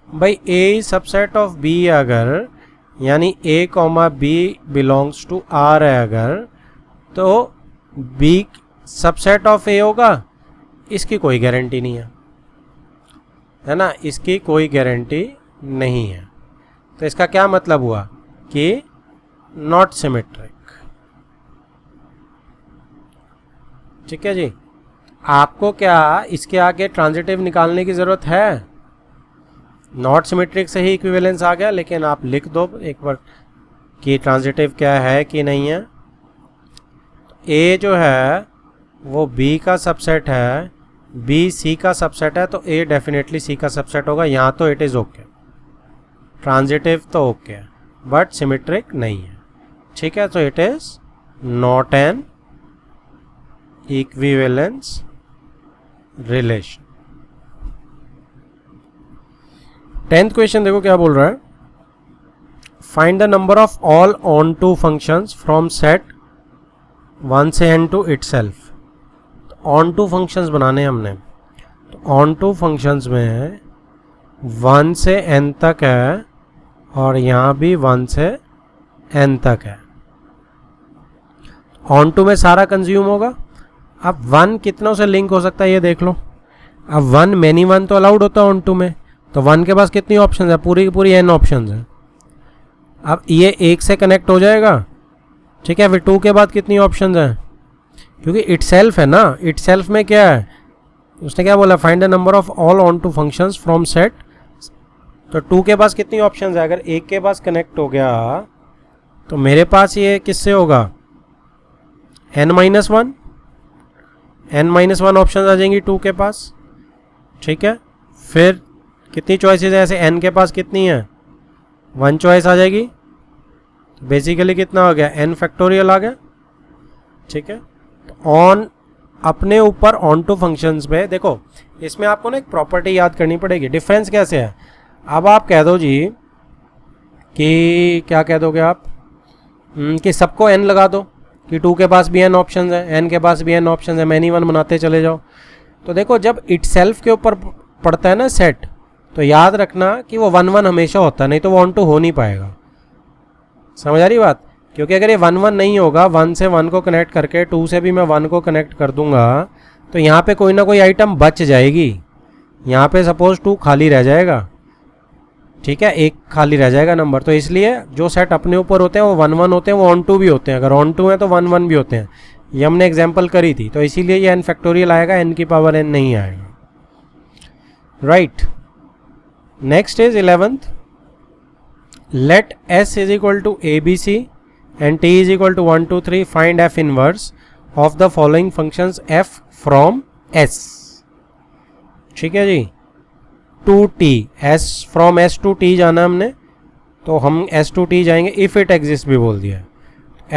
भाई, a सबसेट ऑफ b अगर, यानी a comma b belongs to r है अगर, तो b सबसेट ऑफ a होगा, इसकी कोई गारंटी नहीं है ना, इसकी कोई गारंटी नहीं है। तो इसका क्या मतलब हुआ कि नॉट सिमेट्रिक। ठीक है जी, आपको क्या इसके आगे ट्रांजिटिव निकालने की जरूरत है, नॉट सिमेट्रिक से ही इक्विवेलेंस आ गया, लेकिन आप लिख दो एक बार कि ट्रांजिटिव क्या है कि नहीं है। तो ए जो है वो बी का सबसेट है, बी सी का सबसेट है, तो ए डेफिनेटली सी का सबसेट होगा। यहाँ तो इट इज़ ओके, ट्रांजिटिव तो ओके है बट सिमेट्रिक नहीं है। ठीक है, तो it is not an equivalence relation. 10th question देखो क्या बोल रहा है, find the number of all onto functions from set 1 से n to itself. Onto functions बनाने हमने, तो ऑन टू फंक्शंस में 1 से n तक है और यहाँ भी 1 से n तक है। ऑन टू में सारा कंज्यूम होगा। अब 1 कितनों से लिंक हो सकता है ये देख लो। अब 1 मैनी 1 तो अलाउड होता है ऑन टू में, तो 1 के पास कितनी ऑप्शंस है, पूरी की पूरी n ऑप्शंस है। अब ये 1 से कनेक्ट हो जाएगा, ठीक है, फिर 2 के बाद कितनी ऑप्शंस हैं, क्योंकि इटसेल्फ है ना, इटसेल्फ में क्या है, उसने क्या बोला, find the number of all onto functions from set. तो 2 के पास कितनी ऑप्शंस है, अगर 1 के पास कनेक्ट हो गया तो मेरे पास ये किससे होगा, n-1, n-1 ऑप्शंस आ जाएंगी 2 के पास। ठीक है, फिर कितनी चॉइसेस है, ऐसे n के पास कितनी है, 1 चॉइस आ जाएगी, बेसिकली कितना हो गया, n फैक्टोरियल आ गया। ठीक है, तो ऑन अपने ऊपर ऑन टू फंक्शंस पे देखो, इसमें आपको ना एक प्रॉपर्टी याद करनी पड़ेगी। डिफरेंस कैसे है, अब आप कह दो जी कि क्या कह दोगे आप, कि सबको n लगा दो, कि 2 के पास भी n ऑप्शंस है, n के पास भी n ऑप्शंस है, मैनी 1 बनाते चले जाओ। तो देखो जब इटसेल्फ के ऊपर पड़ता है ना सेट, तो याद रखना कि वो 1-1 हमेशा होता है, नहीं तो वो ऑन टू हो नहीं पाएगा। समझ आ रही बात, क्योंकि अगर ये 1-1 नहीं होगा, 1 से 1 को कनेक्ट करके 2 से भी मैं 1 को कनेक्ट कर दूंगा, तो यहाँ पे कोई ना कोई आइटम बच जाएगी। यहाँ पे सपोज 2 खाली रह जाएगा, ठीक है, 1 खाली रह जाएगा नंबर। तो इसलिए जो सेट अपने ऊपर होते हैं वो 1-1 होते हैं, वो ऑन टू भी होते हैं, अगर ऑन टू है तो 1-1 भी होते हैं। ये हमने एग्जाम्पल करी थी, तो इसीलिए ये n फैक्टोरियल आएगा, n की पावर n नहीं आएगा। Right, next is 11th, let s is equal to ABC and t is equal to 1 2 3, find f inverse of the following functions f from s। ठीक है जी, to t, s from s to t जाना हमने, तो हम s to t जाएंगे, if it exist भी बोल दिया है।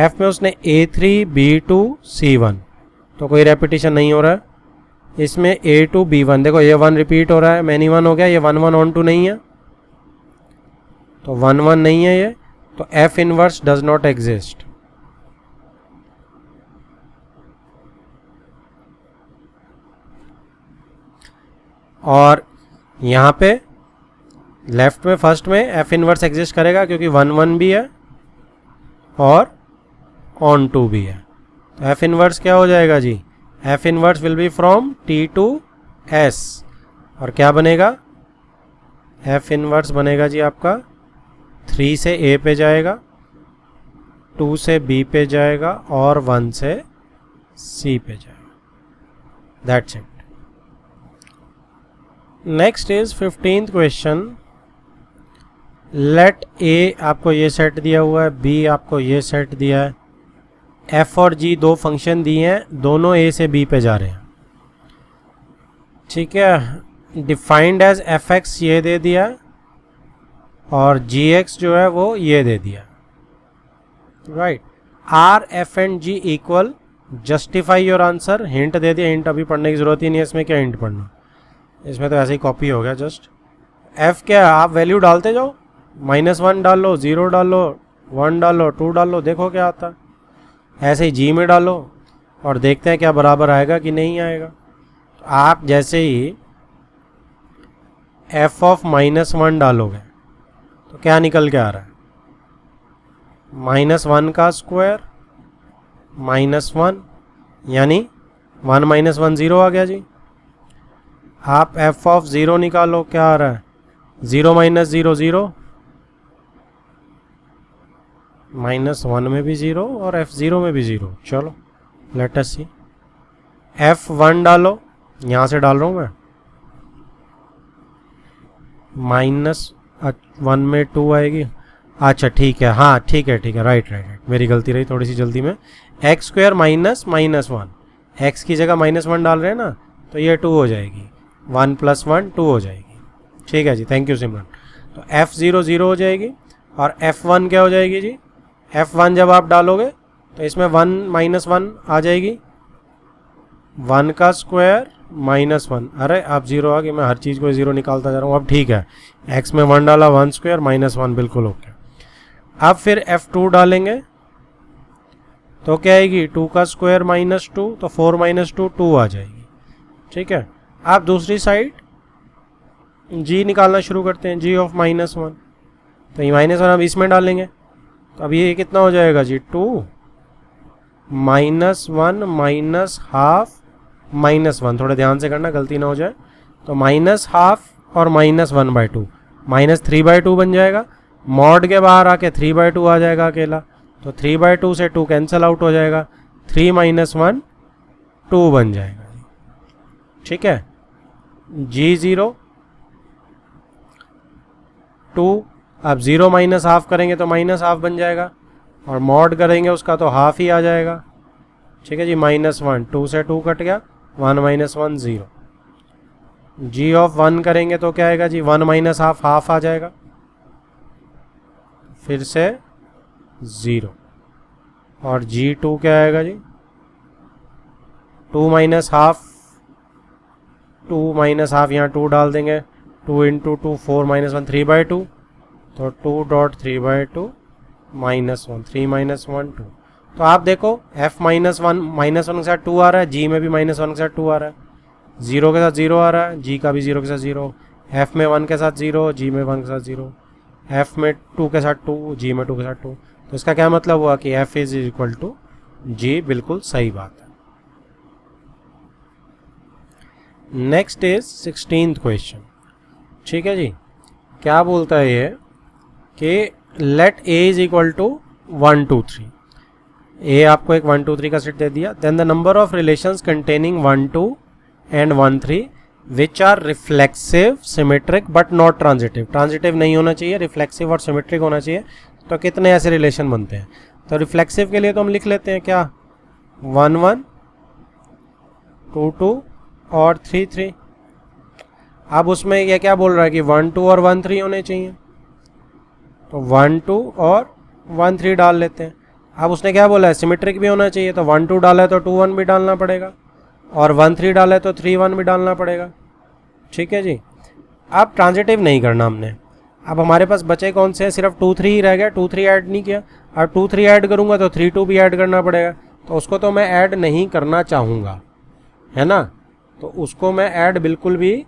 f में उसने a3 b2 c1, तो कोई रेपिटेशन नहीं हो रहा है। इसमें a2 b1, देखो ये 1 रिपीट हो रहा है, मैनी 1 हो गया, ये 1-1 ऑन टू नहीं है, तो 1-1 नहीं है ये, तो f inverse does not exist. और यहाँ पे लेफ्ट में फर्स्ट में f इनवर्स एग्जिस्ट करेगा, क्योंकि 1-1 भी है और ऑन टू भी है। तो f इनवर्स क्या हो जाएगा जी, f inverse will be from t to s, और क्या बनेगा, f इनवर्स बनेगा जी आपका 3 से a पे जाएगा, 2 से b पे जाएगा और 1 से c पे जाएगा। That's it. Next is 15th question, let a आपको ये सेट दिया हुआ है, b आपको ये सेट दिया है, f और g दो फंक्शन दिए हैं, दोनों a से b पे जा रहे हैं। ठीक है, डिफाइंड एज fx ये दे दिया और gx जो है वो ये दे दिया। Right, R f and g equal, justify your answer, hint दे दिया, हिंट अभी पढ़ने की जरूरत ही नहीं है, इसमें क्या हिंट पढ़ना, इसमें तो ऐसे ही कॉपी हो गया जस्ट। एफ क्या है, आप वैल्यू डालते जाओ, -1 डालो, 0 डालो, 1 डालो, 2 डालो, देखो क्या आता है। ऐसे ही जी में डालो और देखते हैं क्या बराबर आएगा कि नहीं आएगा। तो आप जैसे ही f ऑफ -1 डालोगे तो क्या निकल के आ रहा है, -1 का स्क्वायर -1, यानी 1 - 1 0 आ गया जी। आप f ऑफ 0 निकालो, क्या आ रहा है, 0 - 0 0, -1 में भी 0 और f0 में भी 0। चलो लेट अस सी, f1 डालो, यहाँ से डाल रहा हूँ मैं, -1 में 2 आएगी, अच्छा ठीक है, हाँ ठीक है राइट, मेरी गलती रही थोड़ी सी जल्दी में। X square minus minus one, x की जगह -1 डाल रहे हैं ना, तो ये 2 हो जाएगी, 1 + 1 2 हो जाएगी। ठीक है जी, थैंक यू सिमरन। तो F0 0 हो जाएगी और F1 क्या हो जाएगी जी? F1 जब आप डालोगे तो इसमें 1 - 1 आ जाएगी, 1 का स्क्वायर -1। अरे अब 0 आ गई, मैं हर चीज़ को 0 निकालता जा रहा हूँ। अब ठीक है, x में 1 डाला, 1 स्क्वायर -1 बिल्कुल ओके। अब फिर F2 डालेंगे तो क्या आएगी? 2 का स्क्वायर -2, तो 4 - 2 2 आ जाएगी। ठीक है, आप दूसरी साइड g निकालना शुरू करते हैं, g ऑफ -1। तो ये -1 हम इसमें डालेंगे, तो अब ये कितना हो जाएगा जी? 2 -1 -½ -1, थोड़ा ध्यान से करना गलती ना हो जाए। तो -½ और -1/2, -3/2 बन जाएगा। मॉड के बाहर आके 3/2 आ जाएगा अकेला, तो 3/2 से 2 कैंसिल आउट हो जाएगा, 3 - 1 2 बन जाएगा। ठीक है, g0 2, अब 0 -½ करेंगे तो -½ बन जाएगा, और मॉड करेंगे उसका तो ½ ही आ जाएगा। ठीक है जी, -1, 2 से 2 कट गया, 1 - 1 0। g ऑफ 1 करेंगे तो क्या आएगा जी? 1 -½ ½ आ जाएगा, फिर से 0। और g2 क्या आएगा जी? 2 -½ 2 -½ यहाँ 2 डाल देंगे, 2 × 2 4 - 1 3/2, तो 2.3/2 -1, 3 - 1 2। तो आप देखो f -1 के साथ 2 आ रहा है, g में भी -1 के साथ 2 आ रहा है, 0 के साथ 0 आ रहा है, g का भी 0 के साथ 0, f में 1 के साथ 0, g में 1 के साथ 0, f में 2 के साथ 2, g में 2 के साथ 2। तो इसका क्या मतलब हुआ कि f = g, बिल्कुल सही बात है। Next is 16th question. ठीक है जी, क्या बोलता है ये कि लेट a = 1 2 3। ए आपको एक 1 2 3 का सेट दे दिया, then the number of relations containing 1 2 and 1 3 which are reflexive symmetric but not transitive. Transitive नहीं होना चाहिए, रिफ्लेक्सिव और सिमेट्रिक होना चाहिए। तो कितने ऐसे रिलेशन बनते हैं? तो रिफ्लेक्सिव के लिए तो हम लिख लेते हैं क्या? 1 1 2 2 और 3 3। अब उसमें ये क्या बोल रहा है कि 1 2 और 1 3 होने चाहिए, तो 1 2 और 1 3 डाल लेते हैं। अब उसने क्या बोला है? सिमेट्रिक भी होना चाहिए, तो 1 2 डाला है तो 2 1 भी डालना पड़ेगा, और 1 3 डाला है तो 3 1 भी डालना पड़ेगा। ठीक है जी, अब ट्रांजिटिव नहीं करना हमने। अब हमारे पास बचे कौन से हैं? सिर्फ 2 3 ही रह गया, 2 3 ऐड नहीं किया। अब 2 3 ऐड करूँगा तो 3 2 भी ऐड करना पड़ेगा, तो उसको तो मैं ऐड नहीं करना चाहूँगा, है ना। तो उसको मैं ऐड बिल्कुल भी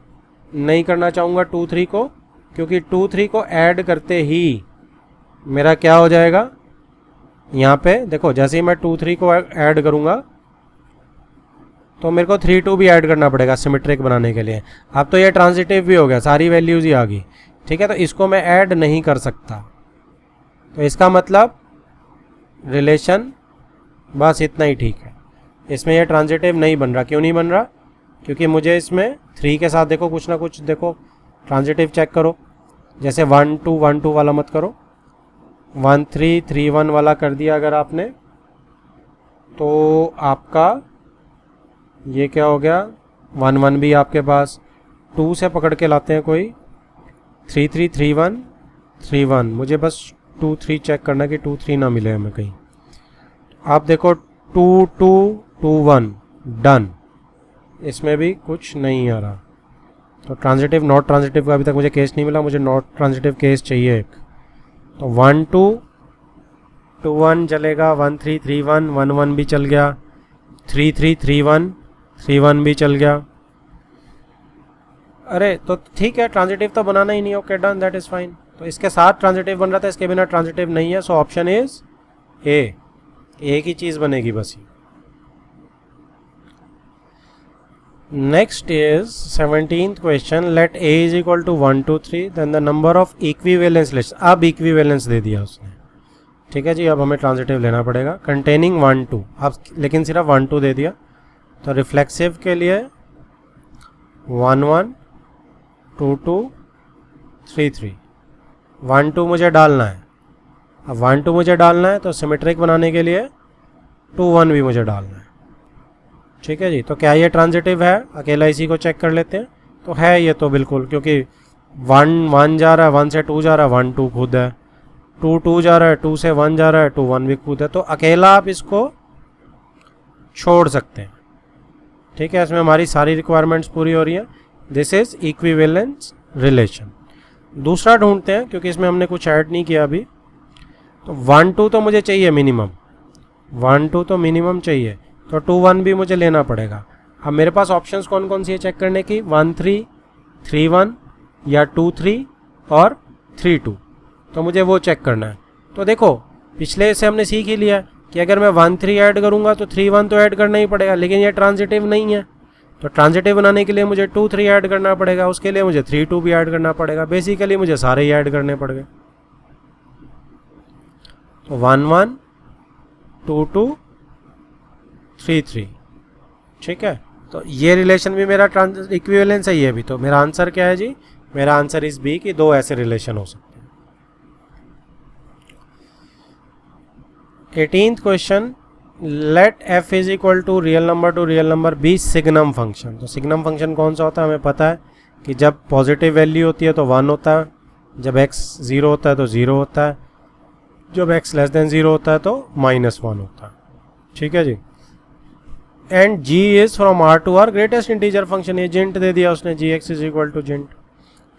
नहीं करना चाहूँगा 2 3 को, क्योंकि 2 3 को ऐड करते ही मेरा क्या हो जाएगा? यहाँ पे देखो, जैसे ही मैं 2 3 को ऐड करूँगा तो मेरे को 3 2 भी ऐड करना पड़ेगा सिमेट्रिक बनाने के लिए। अब तो ये ट्रांजिटिव भी हो गया, सारी वैल्यूज़ ही आ गई। ठीक है, तो इसको मैं ऐड नहीं कर सकता, तो इसका मतलब रिलेशन बस इतना ही ठीक है। इसमें ये ट्रांजिटिव नहीं बन रहा। क्यों नहीं बन रहा? क्योंकि मुझे इसमें 3 के साथ देखो कुछ ना कुछ देखो ट्रांजिटिव चेक करो। जैसे 1 2 वाला मत करो, 1 3 3 1 वाला कर दिया अगर आपने, तो आपका ये क्या हो गया? 1 1 भी आपके पास 2 से पकड़ के लाते हैं कोई, 3 3 3 1 3 1। मुझे बस 2 3 चेक करना कि 2 3 ना मिले हमें कहीं। आप देखो 2 2 2 1 डन, इसमें भी कुछ नहीं आ रहा। तो ट्रांजिटिव नॉट ट्रांजिटिव का अभी तक मुझे केस नहीं मिला, मुझे नॉट ट्रांजिटिव केस चाहिए एक। तो 1 2 2 1 चलेगा, 1 3 3 1 1 1 भी चल गया, 3 3 3 1 3 1 भी चल गया। अरे तो ठीक है, ट्रांजिटिव तो बनाना ही नहीं। Okay done, that is fine. तो इसके साथ ट्रांजिटिव बन रहा था, इसके बिना ट्रांजिटिव नहीं है। सो ऑप्शन इज ए, एक ही चीज़ बनेगी बस ही। Next is 17th question. Let a = 1 2 3 then the number of equivalence list. अब इक्विवेलेंस दे दिया उसने। ठीक है जी, अब हमें ट्रांजिटिव लेना पड़ेगा कंटेनिंग 1 2। अब लेकिन सिर्फ 1 2 दे दिया, तो रिफ्लेक्सिव के लिए 1 1 2 2 3 3 1 2 मुझे डालना है, अब 1 2 मुझे डालना है, तो सिमेट्रिक बनाने के लिए 2 1 भी मुझे डालना है। ठीक है जी, तो क्या ये ट्रांजिटिव है? अकेला इसी को चेक कर लेते हैं। तो है ये तो बिल्कुल, क्योंकि 1 1 जा रहा है, 1 से 2 जा रहा है, 1 2 खुद है, 2 2 जा रहा है, 2 से 1 जा रहा है, 2 1 भी खुद है। तो अकेला आप इसको छोड़ सकते हैं। ठीक है, इसमें हमारी सारी रिक्वायरमेंट्स पूरी हो रही है। This is equivalence relation. दूसरा ढूंढते हैं, क्योंकि इसमें हमने कुछ ऐड नहीं किया अभी। तो 1 2 तो मुझे चाहिए मिनिमम, 1 2 तो मिनिमम चाहिए, तो 2 1 भी मुझे लेना पड़ेगा। अब मेरे पास ऑप्शंस कौन कौन सी है चेक करने की? 1 3 3 1 या 2 3 और 3 2। तो मुझे वो चेक करना है। तो देखो, पिछले से हमने सीख ही लिया कि अगर मैं 1 3 ऐड करूंगा तो 3 1 तो ऐड करना ही पड़ेगा, लेकिन ये ट्रांजिटिव नहीं है। तो ट्रांजिटिव बनाने के लिए मुझे 2 3 ऐड करना पड़ेगा, उसके लिए मुझे 3 2 भी ऐड करना पड़ेगा। बेसिकली मुझे सारे ही ऐड करने पड़ गए। तो 1 1 2 2 3 3। ठीक है, तो ये रिलेशन भी मेरा इक्विवेलेंस है ये भी। तो मेरा आंसर क्या है जी? मेरा आंसर इस बी कि 2 ऐसे रिलेशन हो सकते हैं। 18th question, let f is equal to real number be signum function. तो सिग्नम फंक्शन कौन सा होता है? हमें पता है कि जब पॉजिटिव वैल्यू होती है तो 1 होता है, जब x 0 होता है तो 0 होता है, जब x लेस देन 0 होता है तो -1 होता है। ठीक है जी। And g is from r to r greatest integer function. ये जिंट दे दिया उसने, gx इज इक्वल टू जिंट।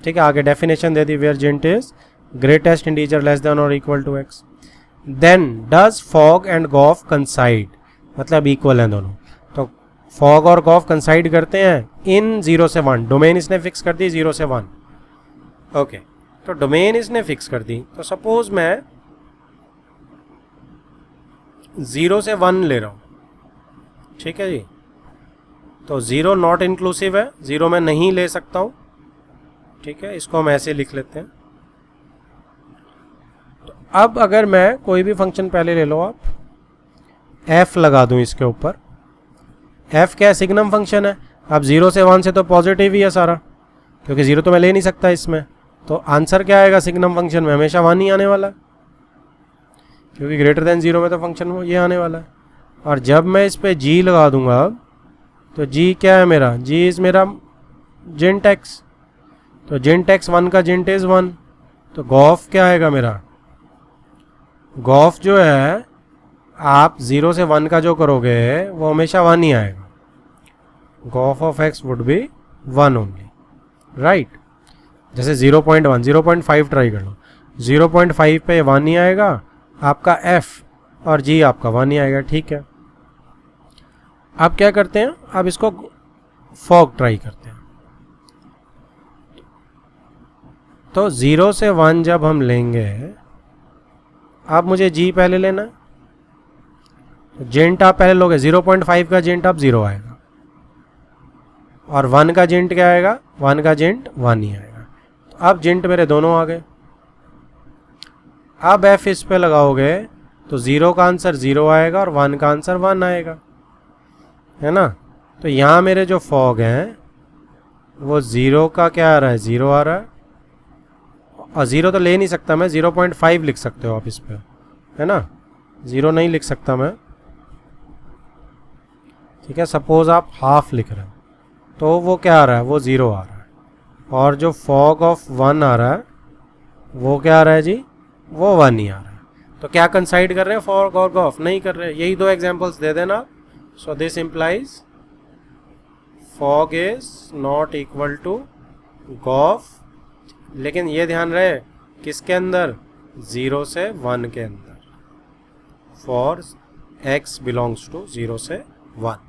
ठीक है, आगे डेफिनेशन दे दी, वेयर जिंट is greatest integer less than और equal to x। Then does fog and gof coincide, मतलब इक्वल हैं दोनों। तो फॉग और गॉफ कंसाइड करते हैं इन 0 से 1। डोमेन इसने फिक्स कर दी 0 से 1। ओके, तो डोमेन इसने फिक्स कर दी। तो सपोज मैं 0 से 1 ले रहा हूं। ठीक है जी, तो 0 नॉट इंक्लूसिव है, 0 मैं नहीं ले सकता हूं। ठीक है, इसको हम ऐसे लिख लेते हैं। तो अब अगर मैं कोई भी फंक्शन पहले ले लो आप, f लगा दूं इसके ऊपर। f क्या है? सिग्नम फंक्शन है। अब 0 से 1 से तो पॉजिटिव ही है सारा, क्योंकि 0 तो मैं ले नहीं सकता इसमें। तो आंसर क्या आएगा? सिग्नम फंक्शन में हमेशा 1 ही आने वाला है, क्योंकि ग्रेटर देन 0 में तो फंक्शन ये आने वाला है। और जब मैं इस पे g लगा दूंगा अब, तो g क्या है मेरा? g इज मेरा जिंट x। तो जिंट x 1 का जिंट इज 1। तो गॉफ क्या आएगा मेरा? गॉफ जो है, आप 0 से 1 का जो करोगे वो हमेशा 1 ही आएगा। Gauff of x would be 1 only, right. जैसे 0.1 0.5 ट्राई कर लो, 0.5 पे 1 ही आएगा आपका f, और g आपका 1 ही आएगा। ठीक है, अब क्या करते हैं? अब इसको फॉग ट्राई करते हैं। तो 0 से 1 जब हम लेंगे, अब मुझे g पहले लेना है। तो जिंट आप पहले लोगे, 0.5 का जिंट अब 0 आएगा, और 1 का जिंट क्या आएगा? 1 का जिंट 1 ही आएगा। तो अब जिंट मेरे दोनों आ गए। अब f इस पे लगाओगे तो 0 का आंसर 0 आएगा और 1 का आंसर 1 आएगा, है ना। तो यहाँ मेरे जो फॉग हैं वो 0 का क्या आ रहा है? 0 आ रहा है, और 0 तो ले नहीं सकता मैं, 0.5 लिख सकते हो आप इस पे, है ना। 0 नहीं लिख सकता मैं। ठीक है, सपोज आप हाफ लिख रहे हो, तो वो क्या आ रहा है? वो 0 आ रहा है। और जो फॉग ऑफ 1 आ रहा है वो क्या आ रहा है जी? वो 1 ही आ रहा है। तो क्या कंसाइड कर रहे हैं? फॉग और गॉफ नहीं कर रहे। यही 2 एग्जांपल्स दे देना। So this implies fog is not equal to gof, लेकिन ये ध्यान रहे किसके अंदर? 0 से 1 के अंदर, फॉर x बिलोंग्स टू 0 से 1।